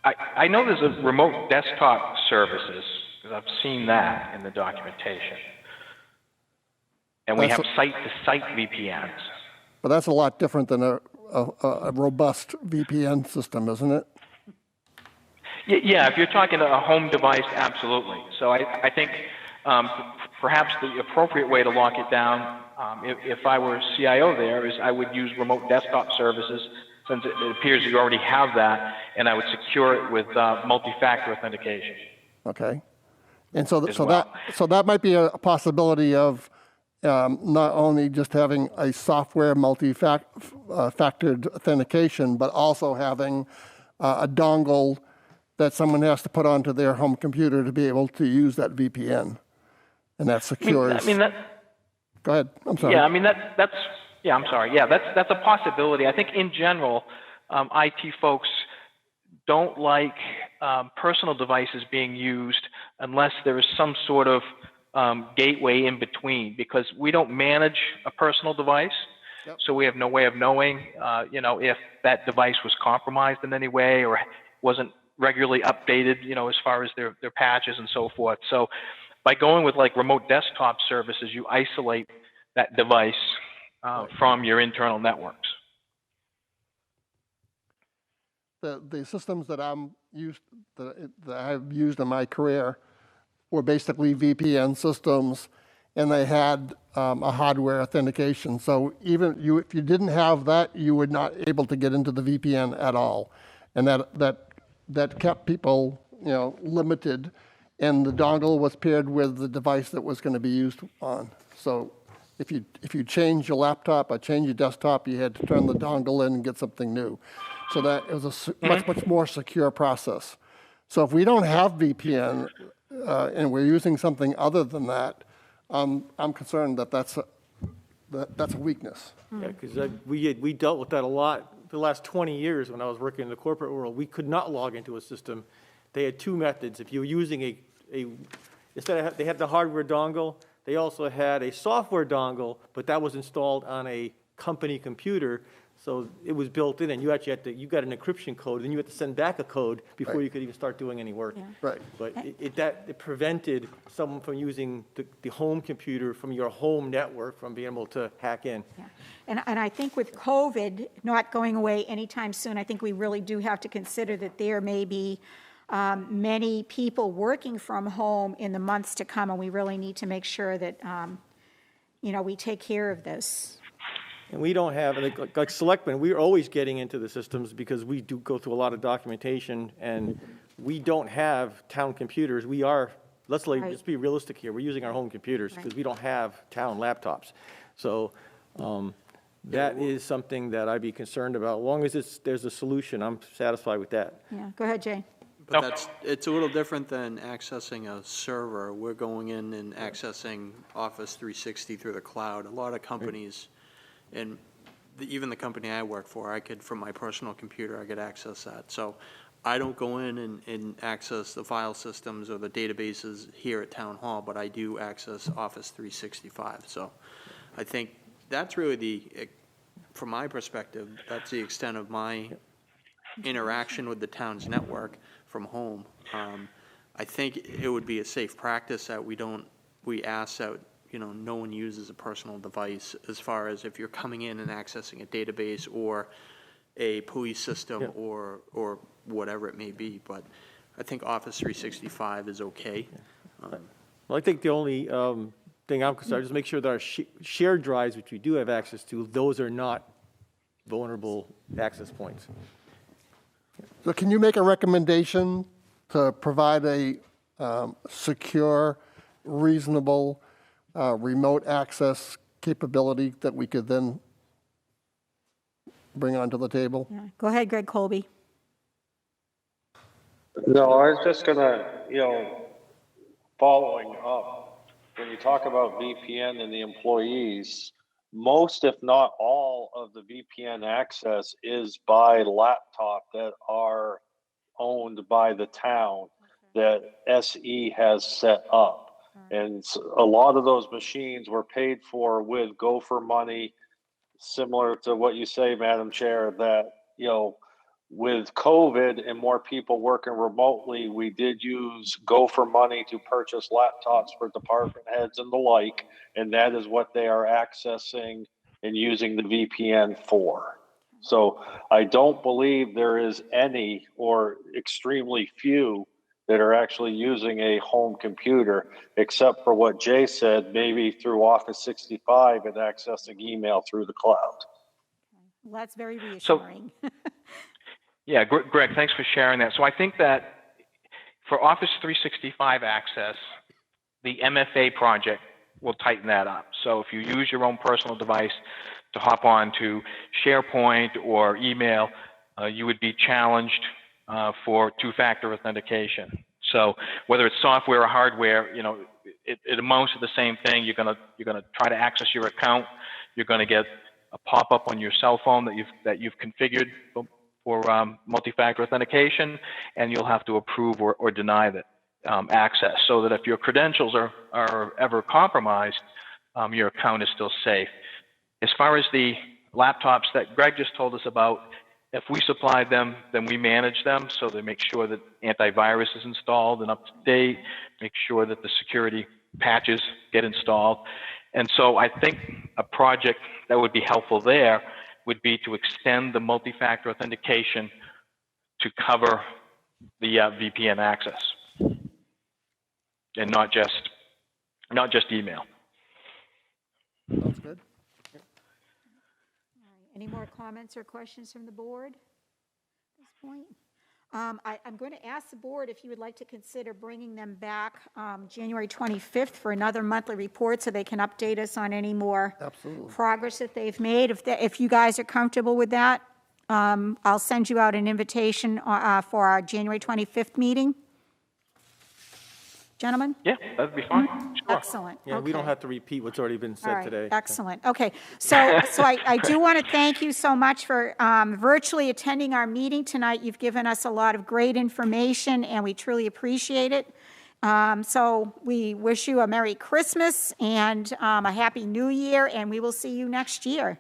I know there's a remote desktop services, because I've seen that in the documentation. And we have site-to-site VPNs. But that's a lot different than a robust VPN system, isn't it? Yeah, if you're talking a home device, absolutely. So I think perhaps the appropriate way to lock it down, if I were CIO there, is I would use remote desktop services, since it appears you already have that, and I would secure it with multi-factor authentication. Okay. And so well. that might be a possibility of not only just having a software multi-factored authentication, but also having a dongle that someone has to put onto their home computer to be able to use that VPN. And that secures. I mean that. Go ahead. I'm sorry. Yeah, I mean that's. Yeah, I'm sorry. Yeah, that's a possibility. I think in general, IT folks don't like personal devices being used unless there is some sort of gateway in between, because we don't manage a personal device. Yep. So we have no way of knowing, if that device was compromised in any way or wasn't regularly updated, as far as their patches and so forth. So by going with like remote desktop services, you isolate that device from your internal networks. The systems that I've used in my career were basically VPN systems, and they had a hardware authentication. So even if you didn't have that, you were not able to get into the VPN at all, and that kept people limited. And the dongle was paired with the device that was going to be used on. So if you change your laptop or change your desktop, you had to turn the dongle in and get something new. So that it was a much more secure process. So if we don't have VPN and we're using something other than that, I'm concerned that that's a weakness. Yeah, because we dealt with that a lot for the last 20 years when I was working in the corporate world. We could not log into a system. They had two methods. If you were using they had the hardware dongle, they also had a software dongle, but that was installed on a company computer. So it was built in, and you actually you got an encryption code, and you had to send back a code before you could even start doing any work. Yeah. Right. But it prevented someone from using the home computer from your home network from being able to hack in. Yeah. And I think with COVID not going away anytime soon, I think we really do have to consider that there may be many people working from home in the months to come, and we really need to make sure that, we take care of this. And we don't have, like Selectmen, we're always getting into the systems because we do go through a lot of documentation, and we don't have town computers. We are, let's be realistic here, we're using our home computers because we don't have town laptops. So that is something that I'd be concerned about. As long as there's a solution, I'm satisfied with that. Yeah, go ahead, Jay. But it's a little different than accessing a server. We're going in and accessing Office 360 through the cloud. A lot of companies, and even the company I work for, I could, from my personal computer, I could access that. So I don't go in and access the file systems or the databases here at Town Hall, but I do access Office 365. So I think that's really from my perspective, that's the extent of my interaction with the town's network from home. I think it would be a safe practice that we ask that, no one uses a personal device as far as if you're coming in and accessing a database or a police system or whatever it may be. But I think Office 365 is okay. Well, I think the only thing I'm concerned is make sure that our shared drives, which we do have access to, those are not vulnerable access points. So can you make a recommendation to provide a secure, reasonable, remote access capability that we could then bring onto the table? Yeah. Go ahead, Greg Colby. No, I was just gonna, following up, when you talk about VPN and the employees, most, if not all, of the VPN access is by laptop that are owned by the town that SE has set up. And a lot of those machines were paid for with Gopher money, similar to what you say, Madam Chair, that, with COVID and more people working remotely, we did use Gopher money to purchase laptops for department heads and the like, and that is what they are accessing and using the VPN for. So I don't believe there is any or extremely few that are actually using a home computer, except for what Jay said, maybe through Office 65 and accessing email through the cloud. Well, that's very reassuring. Yeah, Greg, thanks for sharing that. So I think that for Office 365 access, the MFA project will tighten that up. So if you use your own personal device to hop on to SharePoint or email, you would be challenged for two-factor authentication. So whether it's software or hardware, it amounts to the same thing. You're gonna try to access your account. You're gonna get a pop-up on your cell phone that you've configured for multi-factor authentication, and you'll have to approve or deny that access, so that if your credentials are ever compromised, your account is still safe. As far as the laptops that Greg just told us about, if we supplied them, then we manage them, so they make sure that antivirus is installed and up to date, make sure that the security patches get installed. And so I think a project that would be helpful there would be to extend the multi-factor authentication to cover the VPN access, and not just email. Sounds good. Any more comments or questions from the board at this point? I'm going to ask the board if you would like to consider bringing them back January 25th for another monthly report so they can update us on any more progress that they've made. If you guys are comfortable with that, I'll send you out an invitation for our January 25th meeting. Gentlemen? Yeah, that'd be fine. Sure. Excellent. Yeah, we don't Okay. have to repeat what's already been All said right, today. excellent. Okay, so I do want to thank you so much for virtually attending our meeting tonight. You've given us a lot of great information, and we truly appreciate it. So we wish you a Merry Christmas and a Happy New Year, and we will see you next year.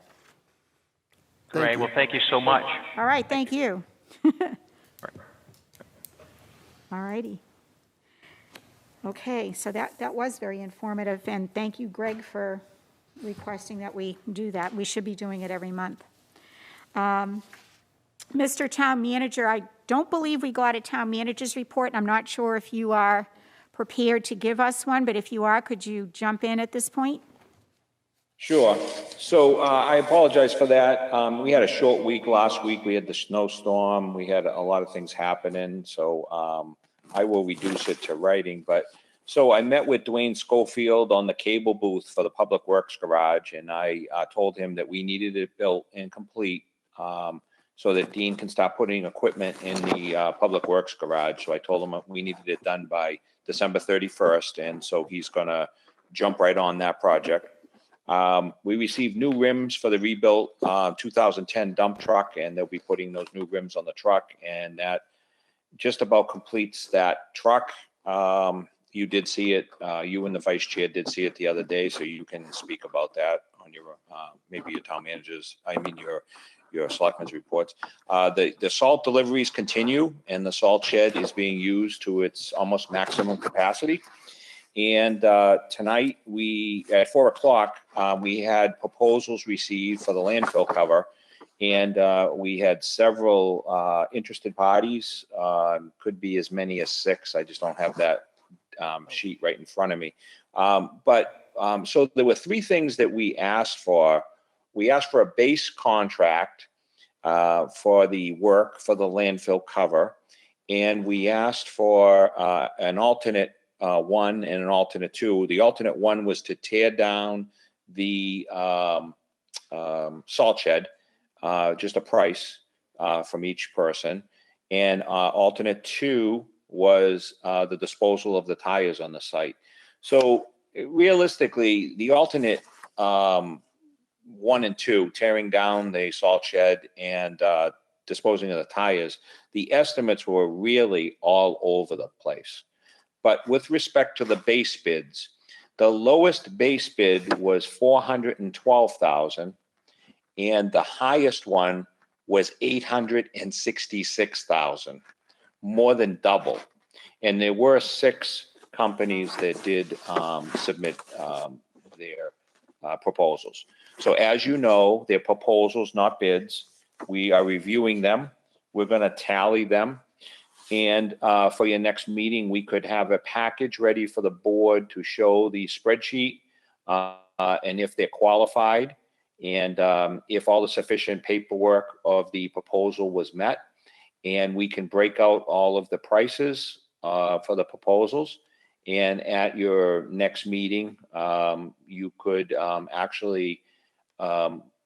Great. Well, thank you so much. All right, thank you. All righty. Okay, so that was very informative, and thank you, Greg, for requesting that we do that. We should be doing it every month. Mr. Town Manager, I don't believe we got a town manager's report, and I'm not sure if you are prepared to give us one, but if you are, could you jump in at this point? Sure. So I apologize for that. We had a short week last week. We had the snowstorm. We had a lot of things happening. So I will reduce it to writing. But so I met with Dwayne Schofield on the cable booth for the Public Works Garage, and I told him that we needed it built and complete so that Dean can start putting equipment in the Public Works Garage. So I told him we needed it done by December 31st, and so he's going to jump right on that project. We received new rims for the rebuilt 2010 dump truck, and they'll be putting those new rims on the truck, and that just about completes that truck. You did see it, you and the vice chair did see it the other day, so you can speak about that on your, maybe your town managers, your selectmen's reports. The salt deliveries continue, and the salt shed is being used to its almost maximum capacity. And tonight, at 4 o'clock, we had proposals received for the landfill cover. And we had several interested parties, could be as many as 6. I just don't have that sheet right in front of me. So there were 3 things that we asked for. We asked for a base contract for the work for the landfill cover. And we asked for an alternate 1 and an alternate 2. The alternate 1 was to tear down the salt shed. Just a price from each person. And alternate 2 was the disposal of the tires on the site. So realistically, the alternate 1 and 2, tearing down the salt shed and disposing of the tires, the estimates were really all over the place. But with respect to the base bids, the lowest base bid was $412,000. And the highest one was $866,000, more than double. And there were 6 companies that did submit their proposals. So as you know, they're proposals, not bids. We are reviewing them. We're going to tally them. And for your next meeting, we could have a package ready for the board to show the spreadsheet and if they're qualified. And if all the sufficient paperwork of the proposal was met, and we can break out all of the prices for the proposals. And at your next meeting, you could actually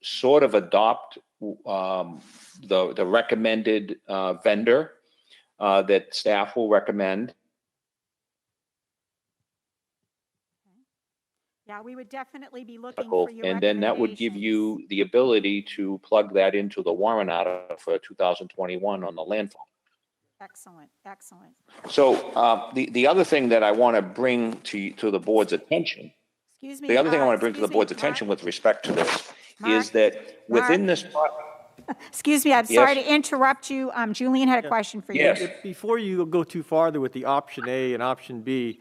sort of adopt the recommended vendor that staff will recommend. Yeah, we would definitely be looking for your And then that would give you the ability to plug that into the warrant article for 2021 on the landfill. Excellent, excellent. So the other thing that I want to bring to the board's attention, Excuse me. the other thing I want to bring to the excuse me, board's attention Mark. with respect to this Mark? is that within this. Excuse me, I'm sorry Yes. to interrupt you. Julian had a question for you. Yes. Before you go too farther with the option A and option B,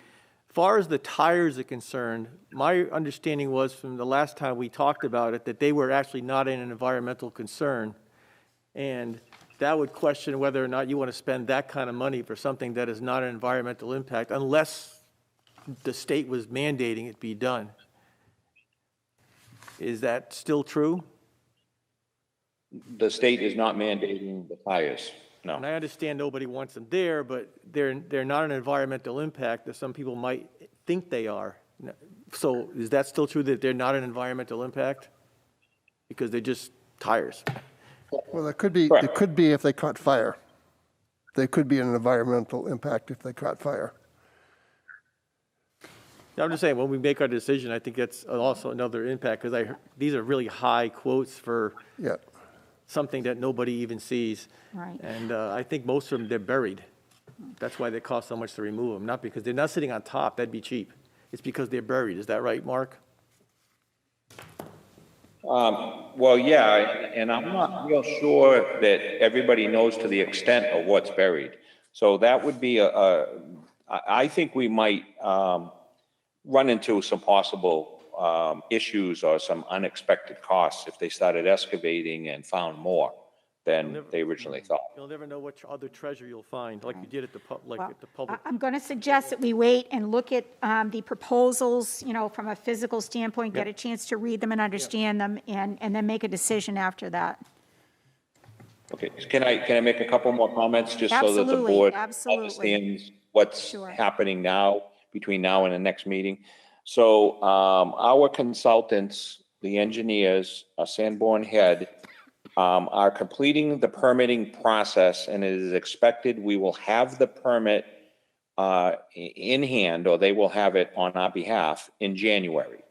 as far as the tires are concerned, my understanding was from the last time we talked about it that they were actually not an environmental concern. And that would question whether or not you want to spend that kind of money for something that is not an environmental impact, unless the state was mandating it be done. Is that still true? The state is not mandating the tires, no. And I understand nobody wants them there, but they're not an environmental impact that some people might think they are. So is that still true that they're not an environmental impact? Because they're just tires. Well, it could be if they caught fire. They could be an environmental impact if they caught fire. I'm just saying, when we make our decision, I think that's also another impact, because these are really high quotes for Yeah. something that nobody even sees. Right. And I think most of them, they're buried. That's why they cost so much to remove them, not because they're not sitting on top, that'd be cheap. It's because they're buried. Is that right, Mark? Well, yeah, and I'm not real sure that everybody knows to the extent of what's buried. So that would be I think we might run into some possible issues or some unexpected costs if they started excavating and found more than they originally thought. You'll never know what other treasure you'll find, like you did at the public. I'm going to suggest that we wait and look at the proposals, from a physical standpoint, get a chance to read them and understand them, and then make a decision after that. Okay, can I make a couple more comments just so that the Absolutely, board absolutely. understands what's Sure. happening now, between now and the next meeting? So our consultants, the engineers, Sanborn Head, are completing the permitting process, and it is expected we will have the permit in hand, or they will have it on our behalf in January.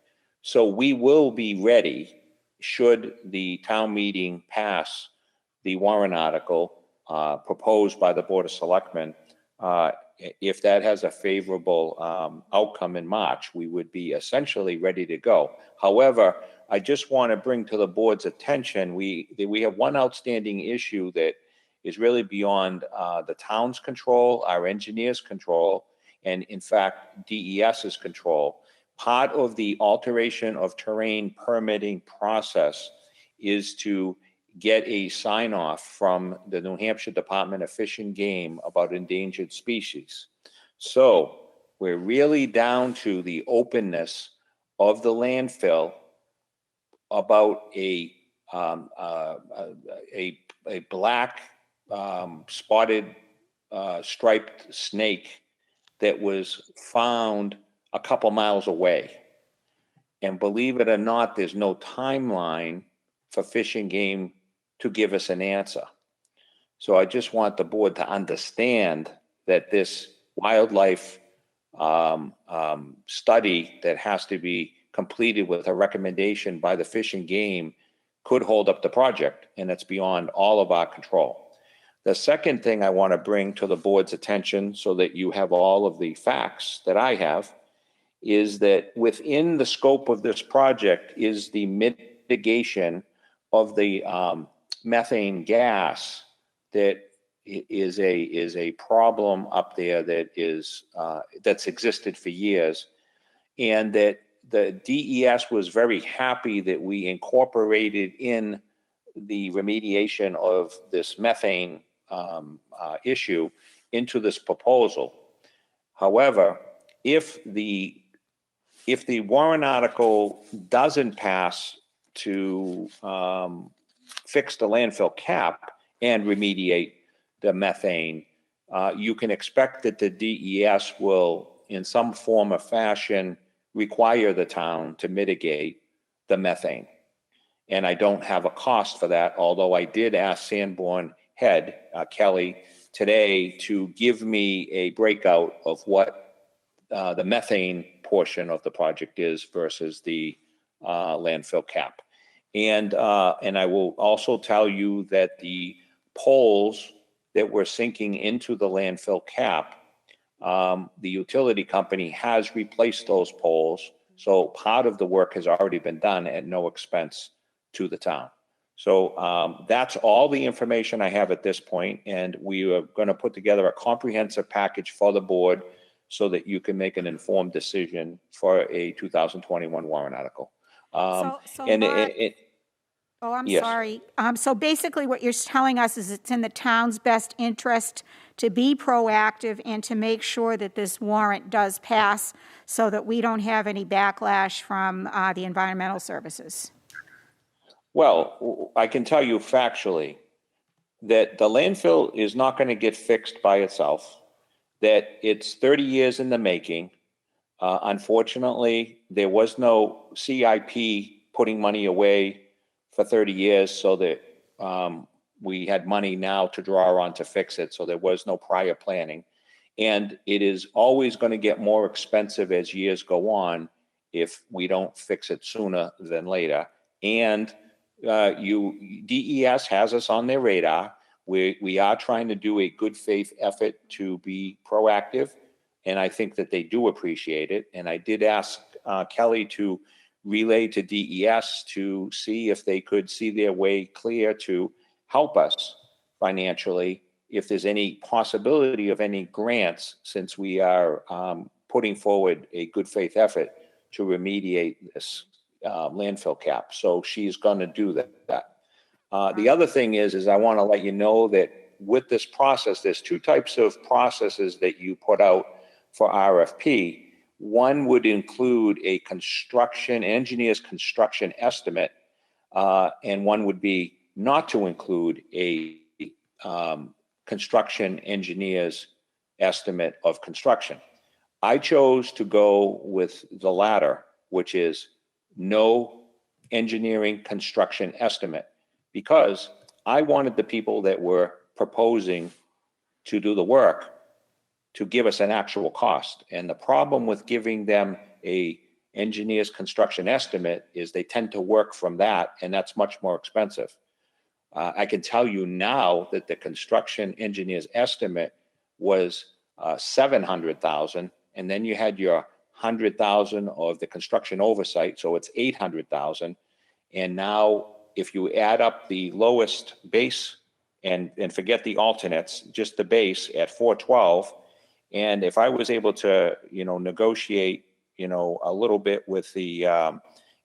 So we will be ready should the town meeting pass the warrant article proposed by the Board of Selectmen. If that has a favorable outcome in March, we would be essentially ready to go. However, I just want to bring to the board's attention, we have one outstanding issue that is really beyond the town's control, our engineers' control, and in fact, DES's control. Part of the alteration of terrain permitting process is to get a sign off from the New Hampshire Department of Fish and Game about endangered species. So we're really down to the openness of the landfill about a black spotted striped snake that was found a couple miles away. And believe it or not, there's no timeline for Fish and Game to give us an answer. So I just want the board to understand that this wildlife study that has to be completed with a recommendation by the Fish and Game could hold up the project, and it's beyond all of our control. The second thing I want to bring to the board's attention, so that you have all of the facts that I have, is that within the scope of this project is the mitigation of the methane gas that is a problem up there that is that's existed for years, and that the DES was very happy that we incorporated in the remediation of this methane issue into this proposal. However, if the warrant article doesn't pass to fix the landfill cap and remediate the methane, you can expect that the DES will, in some form or fashion, require the town to mitigate the methane. And I don't have a cost for that, although I did ask Sanborn head, Kelly, today to give me a breakout of what the methane portion of the project is versus the landfill cap. And I will also tell you that the poles that we're sinking into the landfill cap, the utility company has replaced those poles. So part of the work has already been done at no expense to the town. So that's all the information I have at this point, and we are going to put together a comprehensive package for the board so that you can make an informed decision for a 2021 warrant article. So And Mark, I'm yes. sorry. So basically what you're telling us is it's in the town's best interest to be proactive and to make sure that this warrant does pass so that we don't have any backlash from the environmental services. Well, I can tell you factually that the landfill is not going to get fixed by itself, that it's 30 years in the making. Unfortunately, there was no CIP putting money away for 30 years so that we had money now to draw on to fix it. So there was no prior planning. And it is always going to get more expensive as years go on if we don't fix it sooner than later. And DES has us on their radar. We are trying to do a good faith effort to be proactive, and I think that they do appreciate it. And I did ask Kelly to relay to DES to see if they could see their way clear to help us financially, if there's any possibility of any grants, since we are putting forward a good faith effort to remediate this landfill cap. So she's going to do that. The other thing is I want to let you know that with this process, there's two types of processes that you put out for RFP. One would include a engineer's construction estimate, and one would be not to include a construction engineer's estimate of construction. I chose to go with the latter, which is no engineering construction estimate, because I wanted the people that were proposing to do the work to give us an actual cost. And the problem with giving them a engineer's construction estimate is they tend to work from that, and that's much more expensive. I can tell you now that the construction engineer's estimate was 700,000, and then you had your 100,000 of the construction oversight, so it's 800,000. And now, if you add up the lowest base and forget the alternates, just the base at 412, and if I was able to, negotiate, a little bit with the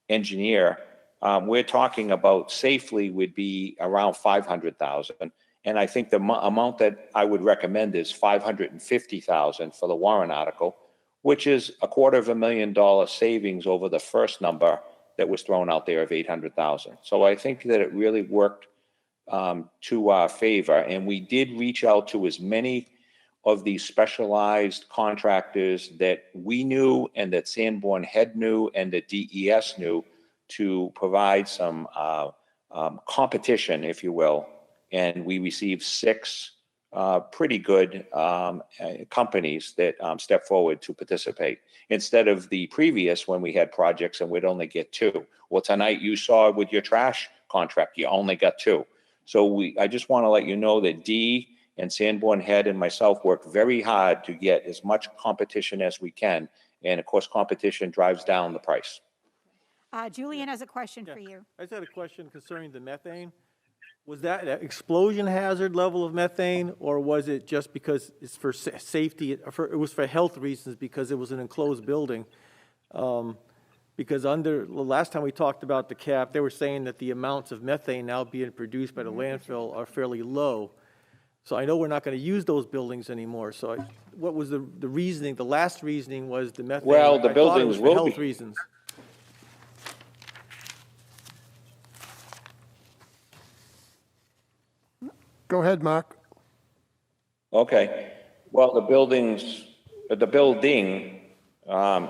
engineer, we're talking about safely would be around 500,000. And I think the amount that I would recommend is 550,000 for the warrant article, which is $250,000 savings over the first number that was thrown out there of 800,000. So I think that it really worked to our favor. And we did reach out to as many of these specialized contractors that we knew and that Sanborn Head knew and that DES knew to provide some competition, if you will. And we received 6 pretty good companies that stepped forward to participate, instead of the previous when we had projects and we'd only get 2. Well, tonight you saw with your trash contract, you only got 2. So I just want to let you know that Dee and Sanborn Head and myself work very hard to get as much competition as we can. And of course, competition drives down the price. Julian has a question for you. I just had a question concerning the methane. Was that an explosion hazard level of methane, or was it just because it's for safety, it was for health reasons because it was an enclosed building? Because the last time we talked about the cap, they were saying that the amounts of methane now being produced by the landfill are fairly low. So I know we're not going to use those buildings anymore. So what was the reasoning? The last reasoning was the methane. Well, the I thought it buildings was for will health be. reasons. Go ahead, Mark. Okay. Well, the building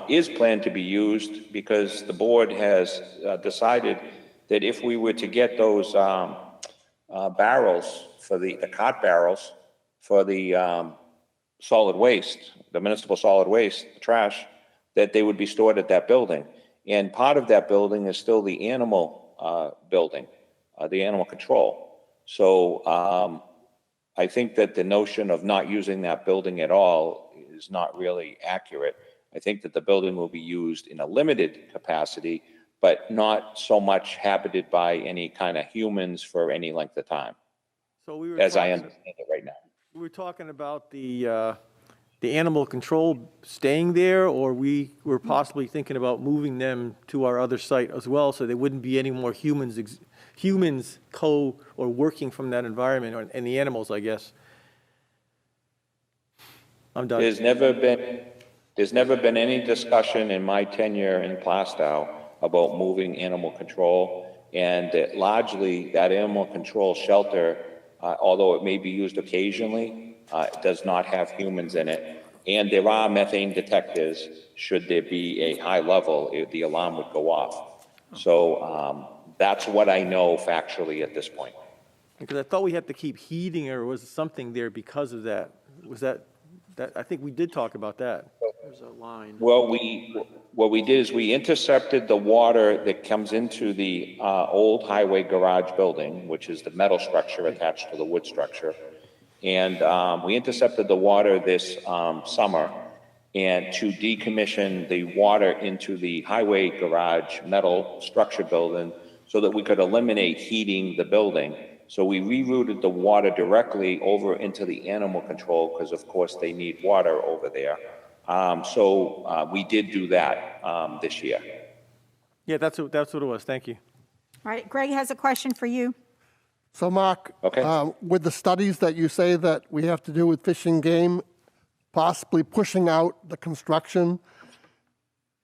is planned to be used because the board has decided that if we were to get those barrels for the cart barrels for the solid waste, the municipal solid waste, the trash, that they would be stored at that building. And part of that building is still the animal building, the animal control. So I think that the notion of not using that building at all is not really accurate. I think that the building will be used in a limited capacity, but not so much habited by any kind of humans for any length of time, So we were as I talking- understand it right now. We were talking about the animal control staying there, or we were possibly thinking about moving them to our other site as well, so there wouldn't be any more humans or working from that environment, and the animals, I guess. I'm done. There's never been any discussion in my tenure in Plaistow about moving animal control, and largely that animal control shelter, although it may be used occasionally, does not have humans in it. And there are methane detectors. Should there be a high level, the alarm would go off. So that's what I know factually at this point. Because I thought we had to keep heating, or was something there because of that? Was that I think we did talk about that. There's a line. Well, what we did is we intercepted the water that comes into the old highway garage building, which is the metal structure attached to the wood structure. And we intercepted the water this summer, and to decommission the water into the highway garage metal structure building so that we could eliminate heating the building. So we rerouted the water directly over into the animal control because, of course, they need water over there. So we did do that this year. Yeah, that's what it was. Thank you. All right, Greg has a question for you. So, Mark, Okay. with the studies that you say that we have to do with Fish and Game, possibly pushing out the construction,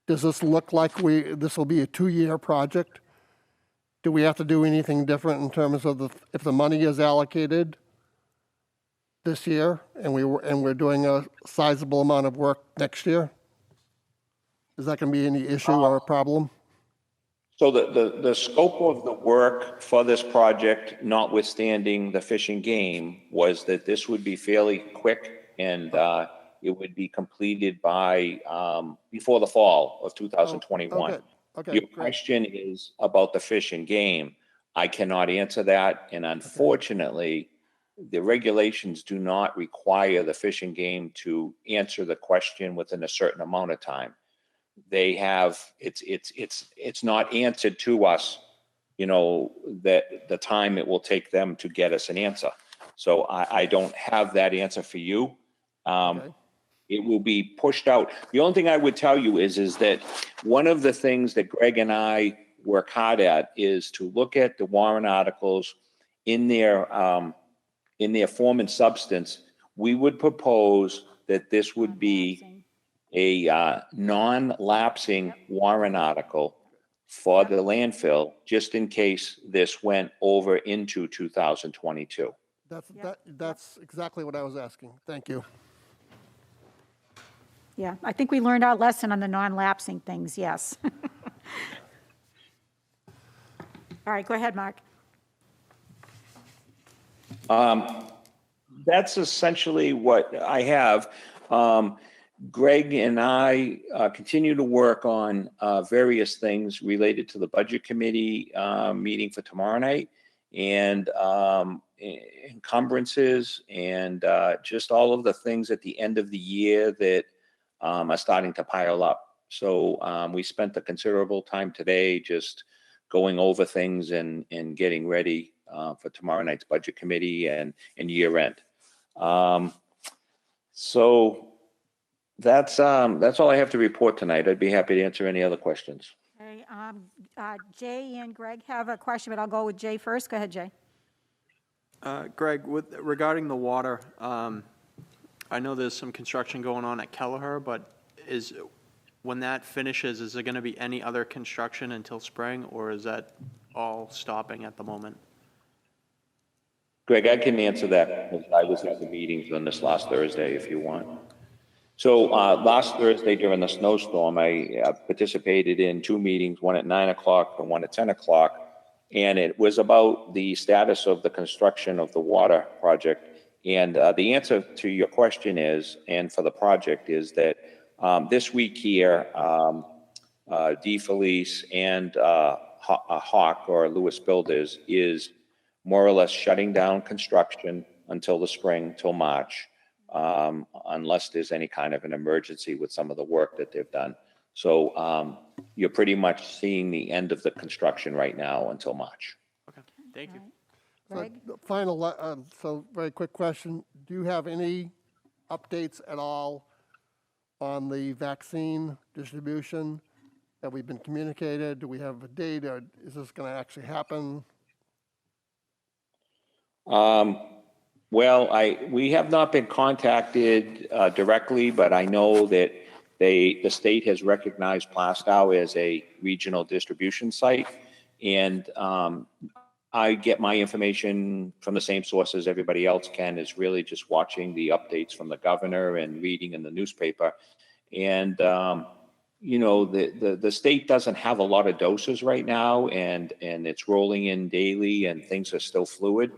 does this look like this will be a 2-year project? Do we have to do anything different in terms of if the money is allocated this year and we're doing a sizable amount of work next year? Is that going to be any issue or a problem? So the scope of the work for this project, notwithstanding the Fish and Game, was that this would be fairly quick and it would be completed by, before the fall of 2021. good. Okay, Your great. question is about the Fish and Game. I cannot answer that, and unfortunately, the regulations do not require the Fish and Game to answer the question within a certain amount of time. They have, it's not answered to us, that the time it will take them to get us an answer. So I don't have that answer for you. Okay. It will be pushed out. The only thing I would tell you is that one of the things that Greg and I work hard at is to look at the warrant articles in their form and substance. We would propose that this would be a non-lapsing warrant article for the landfill, just in case this went over into 2022. That's exactly what I was asking. Thank you. Yeah, I think we learned our lesson on the non-lapsing things, yes. All right, go ahead, Mark. That's essentially what I have. Greg and I continue to work on various things related to the Budget Committee meeting for tomorrow night, and encumbrances, and just all of the things at the end of the year that are starting to pile up. So we spent a considerable time today just going over things and getting ready for tomorrow night's Budget Committee and year end. So that's all I have to report tonight. I'd be happy to answer any other questions. Okay, Jay and Greg have a question, but I'll go with Jay first. Go ahead, Jay. Greg, regarding the water, I know there's some construction going on at Kelleher, but when that finishes, is there going to be any other construction until spring, or is that all stopping at the moment? Greg, I can answer that because I was at the meetings on this last Thursday if you want. So last Thursday during the snowstorm, I participated in 2 meetings, one at 9 o'clock and one at 10 o'clock. And it was about the status of the construction of the water project. And the answer to your question is, and for the project, is that this week here, DeFelice and Hawk or Lewis Builders is more or less shutting down construction until the spring, till March, unless there's any kind of an emergency with some of the work that they've done. So you're pretty much seeing the end of the construction right now until March. Okay, thank you. Greg? So very quick question. Do you have any updates at all on the vaccine distribution? Have we been communicated? Do we have a date, or is this going to actually happen? Well, we have not been contacted directly, but I know that the state has recognized Plaistow as a regional distribution site, and I get my information from the same sources everybody else can, is really just watching the updates from the governor and reading in the newspaper. And the state doesn't have a lot of doses right now, and it's rolling in daily, and things are still fluid.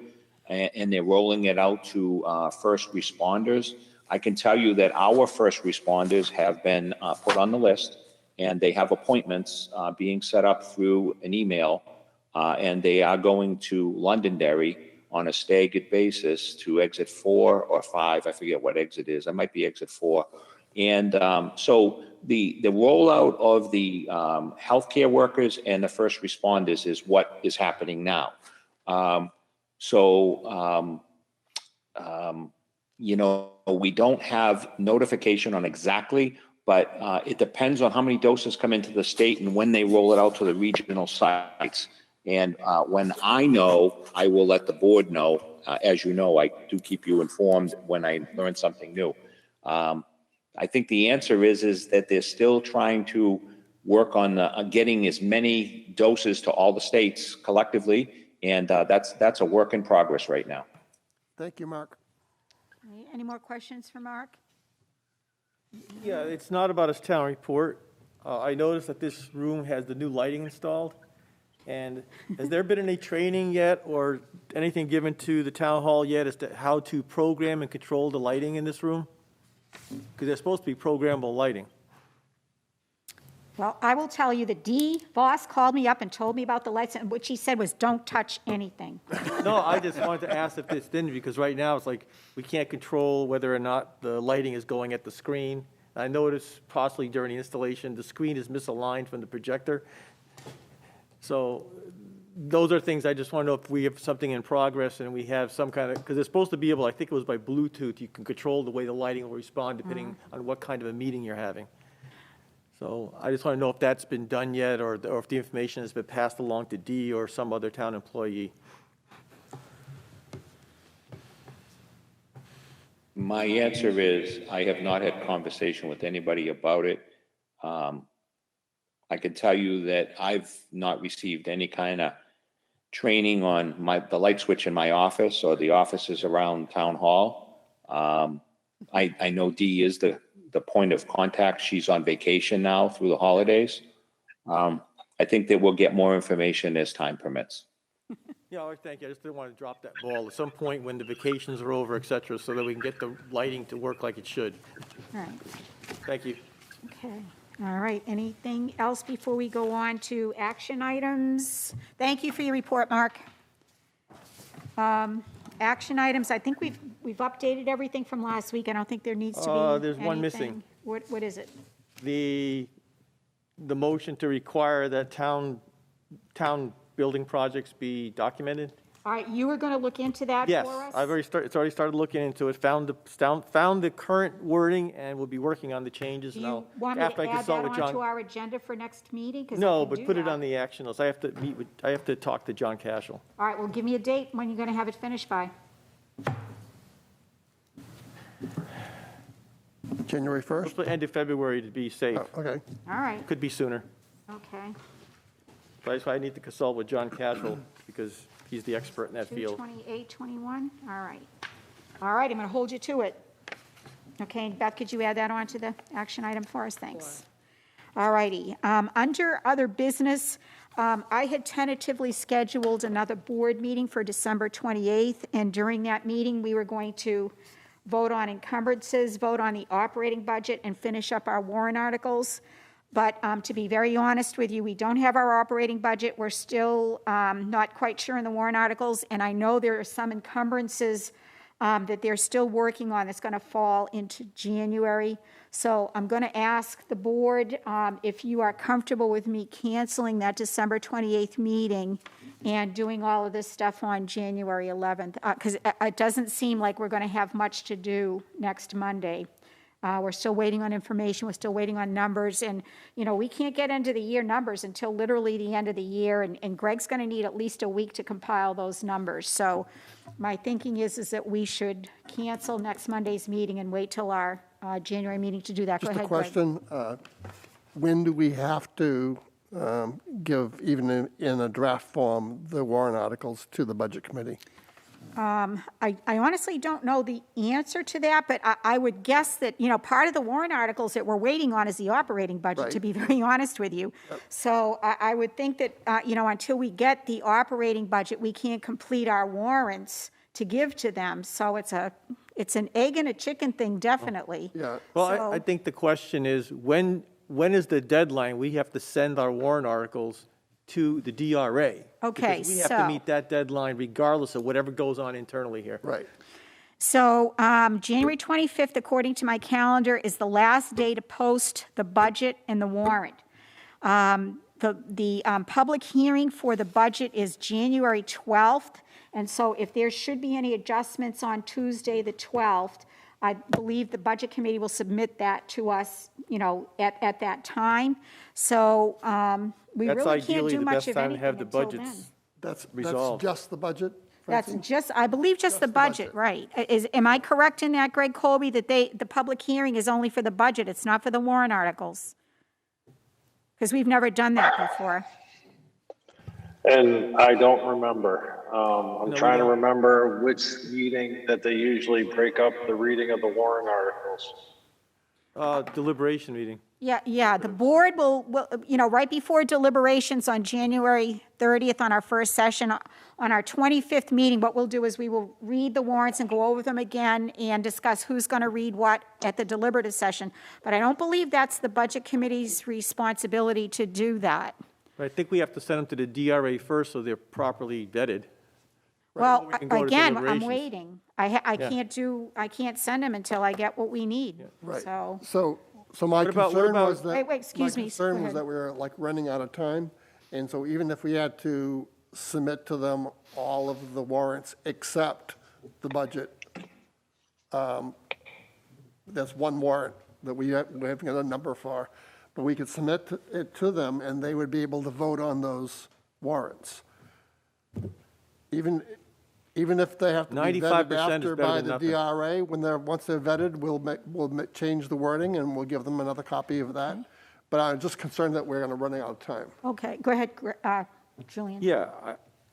And they're rolling it out to first responders. I can tell you that our first responders have been put on the list, and they have appointments being set up through an email, and they are going to Londonderry on a staggered basis to exit 4 or 5. I forget what exit is. It might be exit 4. And so the rollout of the healthcare workers and the first responders is what is happening now. We don't have notification on exactly, but it depends on how many doses come into the state and when they roll it out to the regional sites. And when I know, I will let the board know. As you know, I do keep you informed when I learn something new. I think the answer is that they're still trying to work on getting as many doses to all the states collectively. And that's a work in progress right now. Thank you, Mark. Any more questions for Mark? Yeah, it's not about his town report. I noticed that this room has the new lighting installed. And has there been any training yet or anything given to the town hall yet as to how to program and control the lighting in this room? Because they're supposed to be programmable lighting. Well, I will tell you, the boss called me up and told me about the lights, and what she said was, don't touch anything. No, I just wanted to ask if it's in, because right now it's like, we can't control whether or not the lighting is going at the screen. I noticed possibly during the installation, the screen is misaligned from the projector. So those are things I just want to know if we have something in progress and we have some kind of, because it's supposed to be able, I think it was by Bluetooth, you can control the way the lighting will respond depending on what kind of a meeting you're having. So I just want to know if that's been done yet, or if the information has been passed along to Dee or some other town employee. My answer is, I have not had conversation with anybody about it. I can tell you that I've not received any kind of training on the light switch in my office or the offices around town hall. I know Dee is the point of contact. She's on vacation now through the holidays. I think that we'll get more information as time permits. Yeah, all right, thank you. I just didn't want to drop that ball at some point when the vacations are over, et cetera, so that we can get the lighting to work like it should. All right, Thank you. okay. All right, anything else before we go on to action items? Thank you for your report, Mark. Action items, I think we've updated everything from last week. I don't think there needs to be There's one anything. missing. What is it? The motion to require that town building projects be documented? All right, you were going to look into that Yes, for us? I've already it's already started looking into it, found the current wording, and we'll be working on the changes Do now. you want me After I to add consult that with onto John. our agenda for next meeting? 'Cause I No, can but do put it that. on the action list. I have to talk to John Cashel. All right, well, give me a date when you're going to have it finished by. January 1st? Hopefully end of February to be safe. Oh, okay. All right, Could be sooner. okay. But that's why I need to consult with John Cashel, because he's the expert in that field. 2/28/21, all right. All right, I'm going to hold you to it. Okay, Beth, could you add that on to the action item for us? Thanks. All righty. Under other business, I had tentatively scheduled another board meeting for December 28th, and during that meeting, we were going to vote on encumbrances, vote on the operating budget, and finish up our warrant articles. But to be very honest with you, we don't have our operating budget. We're still not quite sure in the warrant articles, and I know there are some encumbrances that they're still working on that's going to fall into January. So I'm going to ask the board if you are comfortable with me canceling that December 28th meeting and doing all of this stuff on January 11th, because it doesn't seem like we're going to have much to do next Monday. We're still waiting on information, we're still waiting on numbers, and, you know, we can't get into the year numbers until literally the end of the year, and Greg's going to need at least a week to compile those numbers. So my thinking is that we should cancel next Monday's meeting and wait till our January meeting to do that. Go Just a ahead, Greg. question, when do we have to give, even in a draft form, the warrant articles to the Budget Committee? I honestly don't know the answer to that, but I would guess that, you know, part of the warrant articles that we're waiting on is the operating budget, to Right. be very honest with you. So I would think that, you know, until we get the operating budget, we can't complete our warrants to give to them. So it's an egg and a chicken thing, definitely. Yeah. Well, So- I think the question is, when is the deadline we have to send our warrant articles to the DRA? Okay, Because we have to so- meet that deadline regardless of whatever goes on internally here. Right. So January 25th, according to my calendar, is the last day to post the budget and the warrant. The public hearing for the budget is January 12th, and so if there should be any adjustments on Tuesday, the 12th, I believe the Budget Committee will submit that to us, you know, at that time. So we That's really can't ideally do the much best of time to anything have the until then. budgets. That's Resolved. just the budget? That's Francine? just, I believe just the the budget. budget, right. Am I correct in that, Greg Colby, that the public hearing is only for the budget, it's not for the warrant articles? Because we've never done that before. And I don't remember. I'm No, trying to we don't. remember which meeting that they usually break up the reading of the warrant articles. Deliberation meeting. Yeah, the board will, right before deliberations on January 30th on our first session, on our 25th meeting, what we'll do is we will read the warrants and go over them again and discuss who's going to read what at the deliberative session. But I don't believe that's the Budget Committee's responsibility to do that. But I think we have to send them to the DRA first so they're properly vetted. Well, we can go to again, I'm deliberations. waiting. I can't send them until I get what we need. Right. So, So my What about- concern was Wait, that, excuse my me. concern Go was ahead. that we were like running out of time. And so even if we had to submit to them all of the warrants except the budget, that's one warrant that we haven't got a number for, but we could submit it to them and they would be able to vote on those warrants. Even if they have to be 95% vetted is after better by than the nothing. DRA, once they're vetted, we'll change the wording and we'll give them another copy of that. But I'm just concerned that we're going to run out of time. okay, go ahead, Julian. Yeah,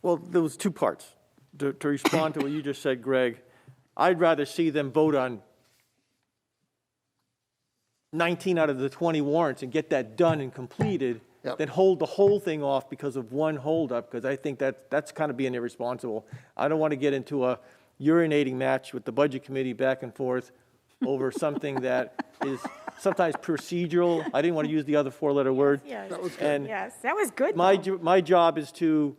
well, there was two parts. To respond to what you just said, Greg, I'd rather see them vote on 19 out of the 20 warrants and get that done and completed Yep. than hold the whole thing off because of one holdup, because I think that's kind of being irresponsible. I don't want to get into a urinating match with the Budget Committee back and forth over something that is sometimes procedural. I didn't want to use the other four-letter word. Yes. That was good. And Yes, that was good. my, though. my job is to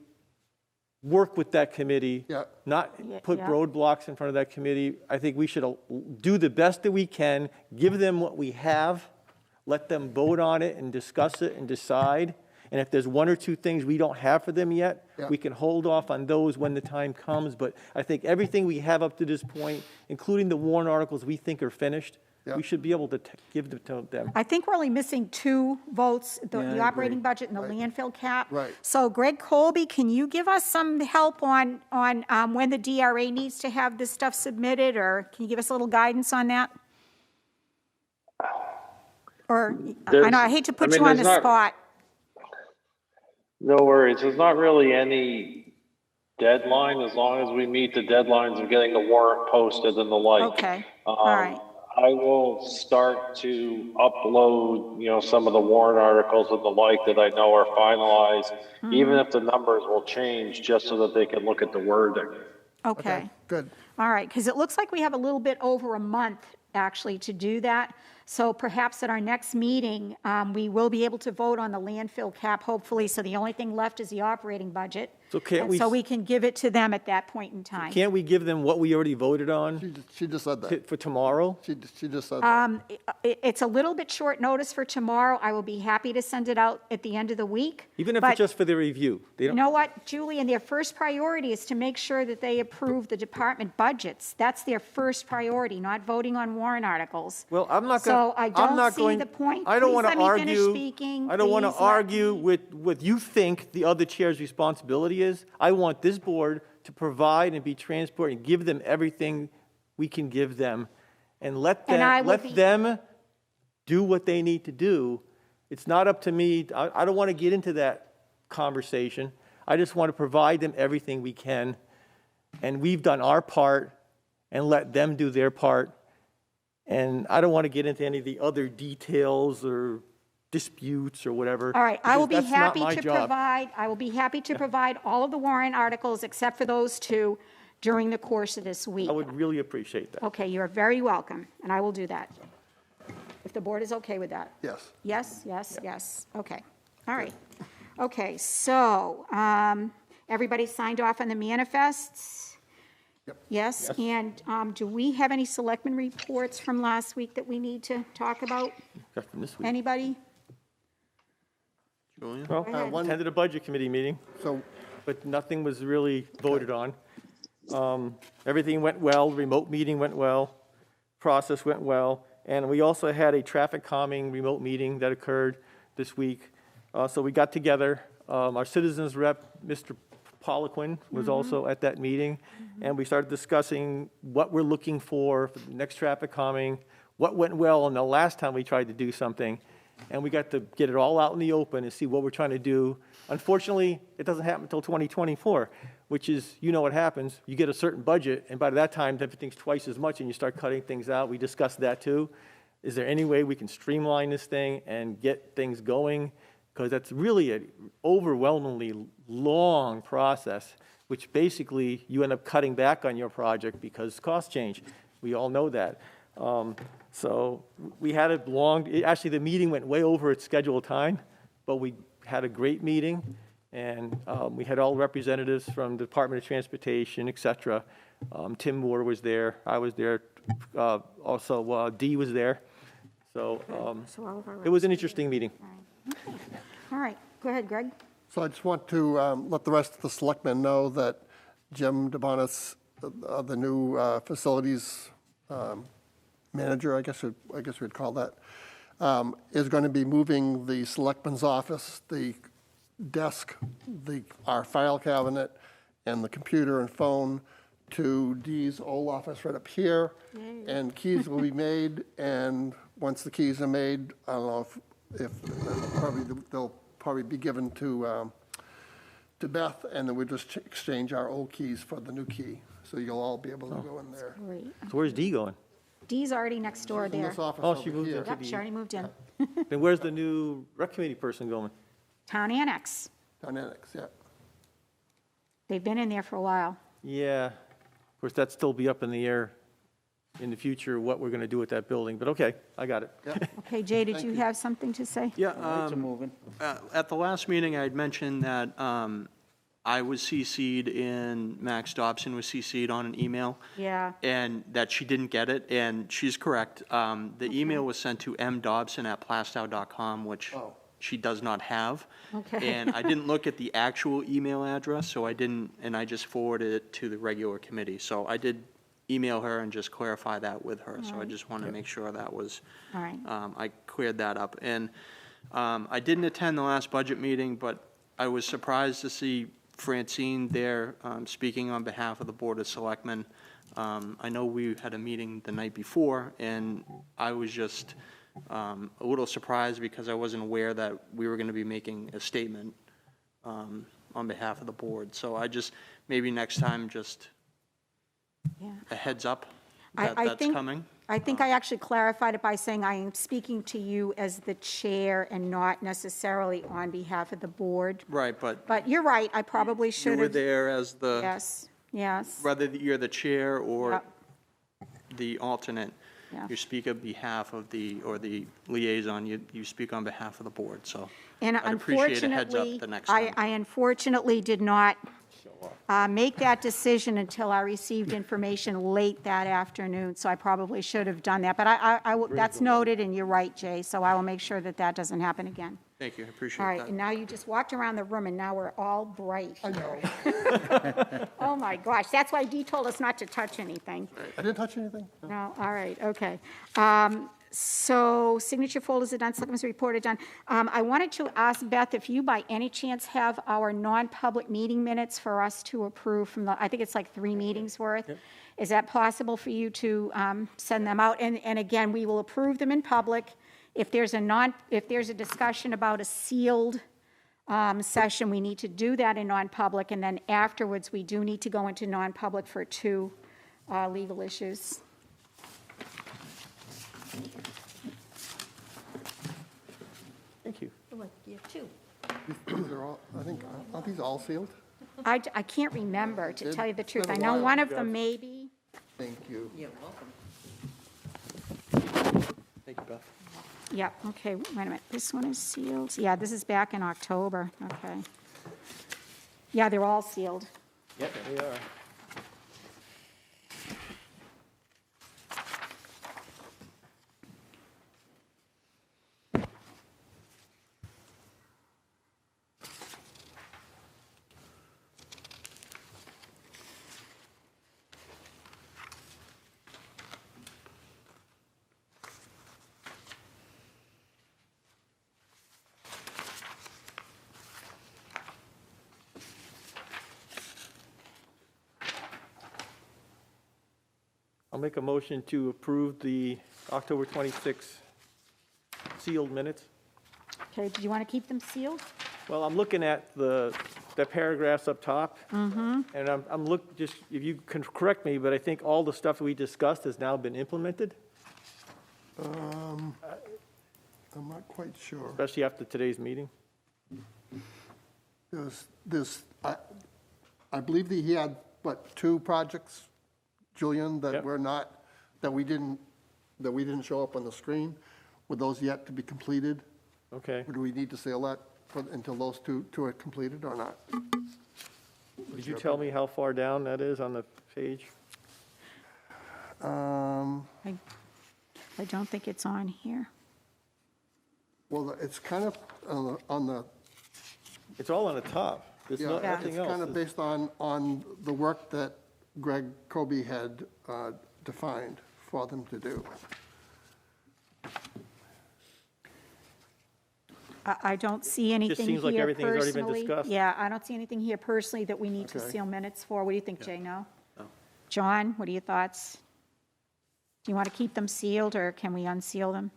work with that committee, Yeah. not put yeah. roadblocks in front of that committee. I think we should do the best that we can, give them what we have, let them vote on it and discuss it and decide. And if there's one or two things we don't have for them yet, Yeah. we can hold off on those when the time comes. But I think everything we have up to this point, including the warrant articles we think are finished, Yeah. we should be able to give them to them. I think we're only missing two votes, Yeah, the I operating agree. budget and the landfill cap. Right. So Greg Colby, can you give us some help on when the DRA needs to have this stuff submitted, or can you give us a little guidance on that? Or, I know, I hate to put you on the there's not- spot. No worries. There's not really any deadline as long as we meet the deadlines of getting the warrant posted and the like. Okay, all right. I will start to upload, some of the warrant articles and the like that I know are finalized, Mm-hmm. even if the numbers will change, just so that they can look at the wording. Okay, Good. all right, because it looks like we have a little bit over a month, actually, to do that. So perhaps at our next meeting, we will be able to vote on the landfill cap, hopefully, so the only thing left is the operating budget. So can't And we- so we can give it to them at that point in time. Can't we give them what we already voted on She just said that. for tomorrow? She just said that. It's a little bit short notice for tomorrow. I will be happy to send it out at the end of the week. Even if But it's just for the review? They you don't, know what, Julian, their first priority is to make sure that they approve the department budgets. That's their first priority, not voting on warrant articles. well, I'm not So going, I I'm don't not see going. the point. I don't Please want let to me finish argue. speaking. I don't want to Please let argue me- with what you think the other chair's responsibility is. I want this board to provide and be transparent and give them everything we can give them, and let And I them, will be- let them do what they need to do. It's not up to me. I don't want to get into that conversation. I just want to provide them everything we can, and we've done our part, and let them do their part. And I don't want to get into any of the other details or disputes or whatever. All right, I will be because that's not happy my to job. provide, I will be happy to provide all of the warrant articles except for those two during the course of this week. I would really appreciate that. Okay, you're very welcome, and I will do that. If the board is okay with that. Yes. Yes, yes, yes. Okay, all right. Okay, so, everybody signed off on the manifests? Yes, and do we have any selectmen reports from last week that we need to talk about? Except from this week. Anybody? Julian? Well, ahead. I attended a budget committee meeting, So, but nothing was really voted on. Everything went well, the remote meeting went well, process went well, and we also had a traffic calming remote meeting that occurred this week. So we got together, our citizens rep, Mr. Poliquin, was also at that meeting, and we started discussing what we're looking for the next traffic calming, what went well in the last time we tried to do something, and we got to get it all out in the open and see what we're trying to do. Unfortunately, it doesn't happen until 2024, which is, you know what happens, you get a certain budget, and by that time, everything's twice as much, and you start cutting things out. We discussed that too. is there any way we can streamline this thing and get things going? Because that's really an overwhelmingly long process, which basically you end up cutting back on your project because costs change. We all know that. So we had it long, actually, the meeting went way over its scheduled time, but we had a great meeting, and we had all representatives from the Department of Transportation, et cetera. Tim Moore was there, I was there, also Dee was there. So So all of our it was an interesting meeting. All right, go ahead, Greg. So I just want to let the rest of the selectmen know that Jim DeBonis, the new facilities manager, I guess we'd call that, is going to be moving the selectman's office, the desk, our file cabinet, and the computer and phone to Dee's old office right up here. And keys will be made, and once the keys are made, I don't know if they'll probably be given to Beth, and then we'll just exchange our old keys for the new key. So you'll all be able to go in there. Great. So where's Dee going? Dee's already next door In there. this office Oh, over she moved here. into Yep, she already moved in. And where's the new rec committee person going? Town Annex. Dynamics, yeah. They've been in there for a while. Yeah, of course, that'd still be up in the air in the future, what we're going to do with that building, but okay, I got it. Okay, Jay, did you have something to say? Yeah, Lights are moving. at the last meeting, I had mentioned that I was CC'd and Max Dobson was CC'd on an email. Yeah. And that she didn't get it, and she's correct. The email was sent to mdobson@plaistow.com, which she does not have. Okay. And I didn't look at the actual email address, so I didn't, and I just forwarded it to the regular committee. So I did email her and just clarify that with her. So I just wanted to make sure that was, All right. I cleared that up. And I didn't attend the last budget meeting, but I was surprised to see Francine there speaking on behalf of the Board of Selectmen. I know we had a meeting the night before, and I was just a little surprised because I wasn't aware that we were going to be making a statement on behalf of the board. So I just, maybe next time, just Yeah. a heads up I that that's think- coming. I think I actually clarified it by saying I am speaking to you as the chair and not necessarily on behalf of the board. Right, but But you're right, I probably you should were have. there as the, Yes, yes. whether you're the chair or Yep. the alternate, Yeah. you speak on behalf of the, or the liaison, you speak on behalf of the board, so. And I'd appreciate a heads up unfortunately, the next time. I unfortunately did not make that decision until I received information late that afternoon, so I probably should have done that. But that's noted, and you're right, Jay, so I will make sure that that doesn't happen again. Thank you, I appreciate All right, that. and now you just walked around the room, and now we're all bright. I know. Oh, my gosh, that's why Dee told us not to touch anything. I didn't touch anything? No, all right, okay. So signature folders are done, selectmen's report are done. I wanted to ask Beth if you by any chance have our non-public meeting minutes for us to approve from the, I think it's like 3 meetings worth. Is that possible for you to send them out? And again, we will approve them in public. If there's a discussion about a sealed session, we need to do that in non-public. And then afterwards, we do need to go into non-public for 2 legal issues. Thank you. Look, you have 2. These are all, I think, aren't these all sealed? I can't remember, to tell you the truth. I been a know while. one of them maybe. Thank you. You're welcome. Thank you, Beth. Yeah, okay, wait a minute. This one is sealed. Yeah, this is back in October, okay. Yeah, they're all sealed. Yep, they are. I'll make a motion to approve the October 26 sealed minutes. Okay, do you want to keep them sealed? Well, I'm looking at the paragraphs up top. And I'm just, if you can correct me, but I think all the stuff we discussed has now been implemented. I'm not quite sure. especially after today's meeting? I believe that he had, what, 2 projects, Julian, that Yep. were not, that we didn't show up on the screen? Were those yet to be completed? Okay. Or do we need to seal that until those two are completed or not? Could you tell me how far down that is on the page? I don't think it's on here. Well, it's kind of on the, It's all on the top. There's yeah, nothing it's else. kind of based on the work that Greg Kobe had defined for them to do. I don't see anything seems like here everything's already been personally. discussed. Yeah, I don't see anything here personally that we need to Okay. seal minutes for. What do you think, Jay? No? John, what are your thoughts? Do you want to keep them sealed, or can we unseal them?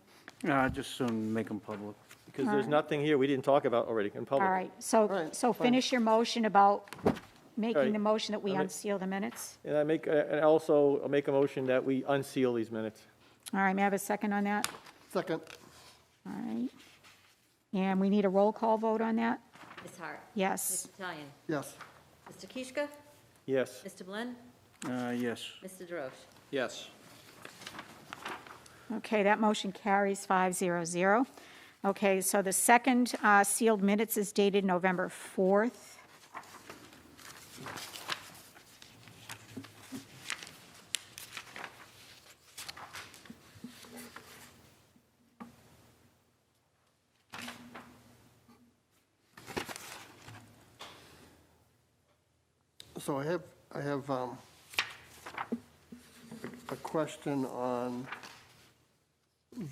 Just soon make them public. Because there's nothing here we didn't talk about already in public. All right, so, right, so fine. finish your motion about making Right. the motion that we Okay. unseal the minutes. And I'll make a motion that we unseal these minutes. All right, may I have a second on that? Second, All right. And we need a roll call vote on that? Ms. Hart? Yes. Mr. Talian? yes. Mr. Kishka? Yes. Mr. Blinn? Yes. Mr. DeRoche? Yes. Okay, that motion carries 500. Okay, so the second sealed minutes is dated November 4th. So I have a question on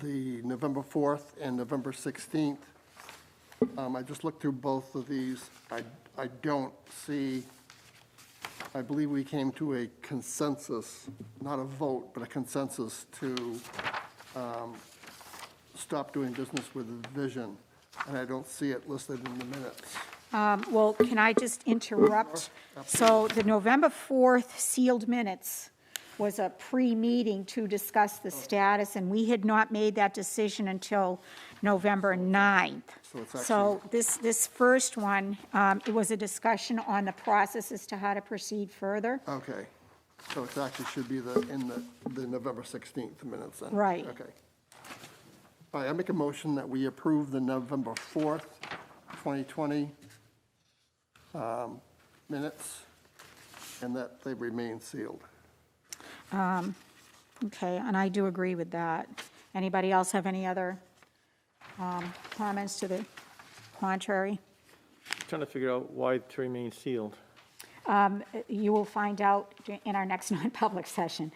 the November 4th and November 16th. I just looked through both of these. I don't see, I believe we came to a consensus, not a vote, but a consensus to stop doing business with Vision, and I don't see it listed in the minutes. Well, can I just interrupt? So the November 4th sealed minutes was a pre-meeting to discuss the status, and we had not made that decision until November 9th. So it's So this first one, it was a discussion on the process as to how to proceed further. Okay, so it actually should be in the November 16th minutes then? Right. Okay. All right, I make a motion that we approve the November 4th, 2020 minutes, and that they remain sealed. Okay, and I do agree with that. Anybody else have any other comments to the contrary? Trying to figure out why to remain sealed. You will find out in our next non-public session.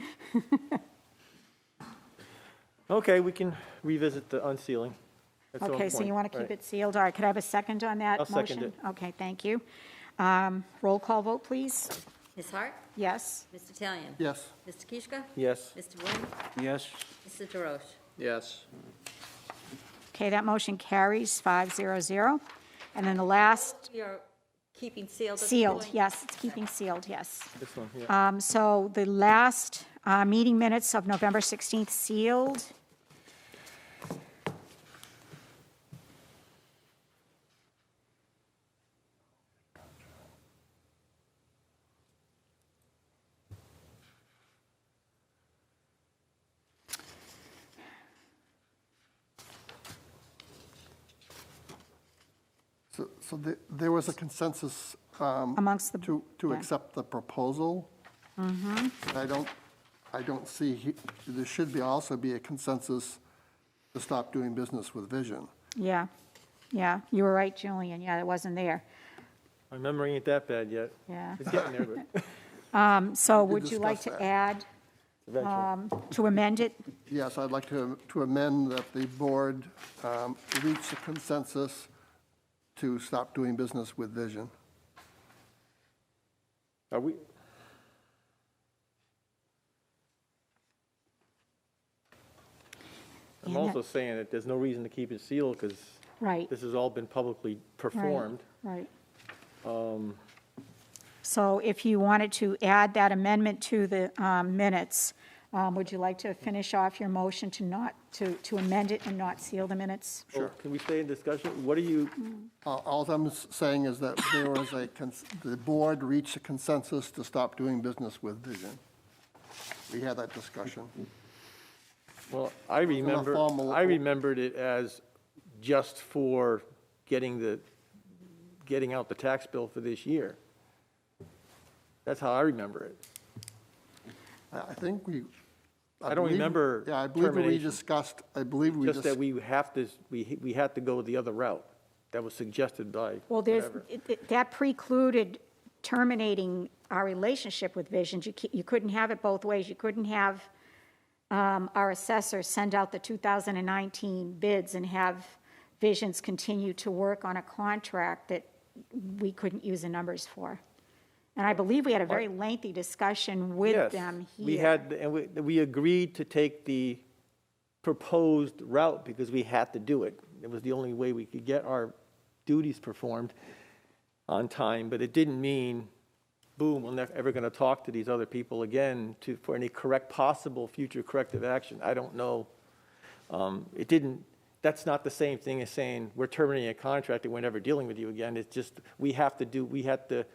Okay, we can revisit the unsealing. That's the Okay, so point, you want to keep right. it sealed? All right, could I have a second on that I'll motion? second Okay, thank you. Roll call vote, please. Ms. Hart? Yes? Mr. Talian? Yes, Mr. Kishka? Yes. Mr. Blinn? Yes. Mr. DeRoche? Yes. Okay, that motion carries 500. And then the last, We are keeping sealed at this sealed, point? yes, it's keeping sealed, yes. This one, yeah. So the last meeting minutes of November 16th sealed. so there was a consensus Amongst the- to yeah. accept the proposal. I don't see, there should also be a consensus to stop doing business with Vision. Yeah, yeah, you were right, Julian, yeah, it wasn't there, My memory ain't that bad yet. yeah. It's getting there, but So We would you like discussed to that. add, eventually. to amend it? Yes, I'd like to amend that the board reach a consensus to stop doing business with Vision. Are we, I'm And also that- saying that there's no reason to keep it sealed because Right, this has all been publicly performed. right. So if you wanted to add that amendment to the minutes, Would you like to finish off your motion to not, to amend it and not seal the minutes? Sure. Can we stay in discussion? What are you, All I'm saying is that there was the board reached a consensus to stop doing business with Vision. We had that discussion. well, I remembered it as just for getting out the tax bill for this year. That's how I remember it. I think we. I don't remember Yeah, I believe we termination. discussed, Just that we had to go the other route. That was suggested by Well, whatever. that precluded terminating our relationship with Vision. You couldn't have it both ways. You couldn't have our assessor send out the 2019 bids and have Visions continue to work on a contract that we couldn't use the numbers for. And I believe we had a very lengthy discussion with them here. We had, and we agreed to take the proposed route because we had to do it. It was the only way we could get our duties performed on time, but it didn't mean, boom, we're never ever going to talk to these other people again for any possible future corrective action. I don't know. It didn't, that's not the same thing as saying we're terminating a contract and we're never dealing with you again. It's just, we had to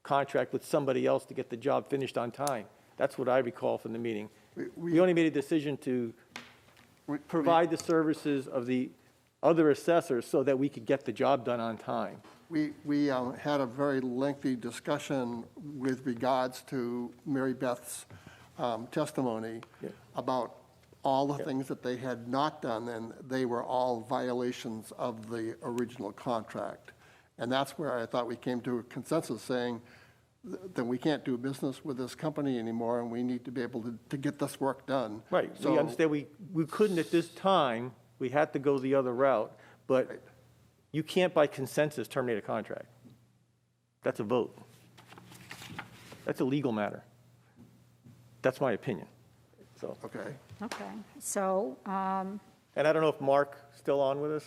contract with somebody else to get the job finished on time. That's what I recall from the meeting. We only made a decision to provide the services of the other assessors so that we could get the job done on time. We had a very lengthy discussion with regards to Mary Beth's testimony about all the things that they had not done, and they were all violations of the original contract. And that's where I thought we came to a consensus saying that we can't do business with this company anymore, and we need to be able to get this work done. Right, So we understand we couldn't at this time, we had to go the other route, but you can't by consensus terminate a contract. That's a vote. That's a legal matter. That's my opinion, so. Okay. Okay, so, And I don't know if Mark's still on with us?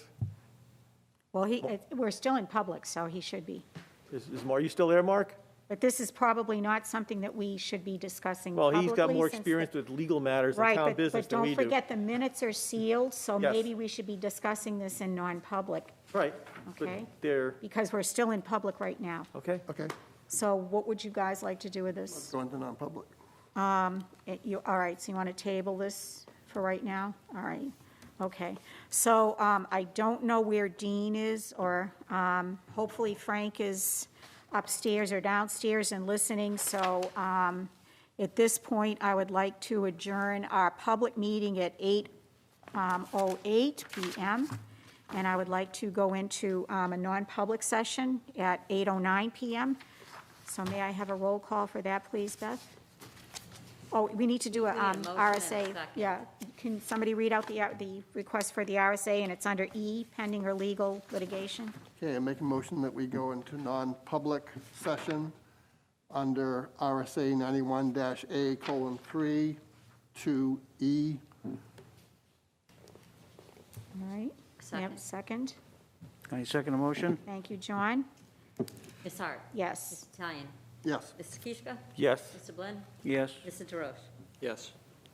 well, we're still in public, so he should be. Is Mark, you still there, Mark? But this is probably not something that we should be discussing Well, publicly. he's got more since experience with legal matters and Right, town business but than we don't do. forget, the minutes are sealed, so Yes. maybe we should be discussing this in non-public, Right, but okay? they're, Because we're still in public right now. okay. Okay, So what would you guys like to do with this? go into non-public. All right, so you want to table this for right now? All right, okay. So I don't know where Dean is, or hopefully Frank is upstairs or downstairs and listening. So at this point, I would like to adjourn our public meeting at 8:08 PM. And I would like to go into a non-public session at 8:09 PM. So may I have a roll call for that, please, Beth? Oh, we need to do a We need a motion and a RSA. second. Yeah, can somebody read out the request for the RSA, and it's under E, pending or legal litigation? Okay, I make a motion that we go into non-public session under RSA 91-A:3 to E. All right. Second. Yep, second. Can I second the motion? Thank you, John. Ms. Hart? Yes. Mr. Talian? Yes. Mr. Kishka? Yes. Mr. Blinn? Yes. Mr. DeRoche? Yes.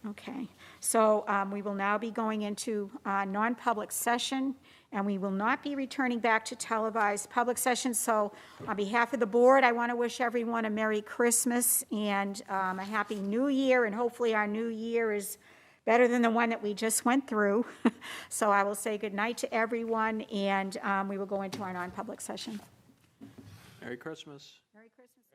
Okay, so we will now be going into non-public session, and we will not be returning back to televised public session. So on behalf of the board, I want to wish everyone a Merry Christmas and a Happy New Year, and hopefully our new year is better than the one that we just went through. So I will say good night to everyone, and we will go into our non-public session. Merry Christmas. Merry Christmas.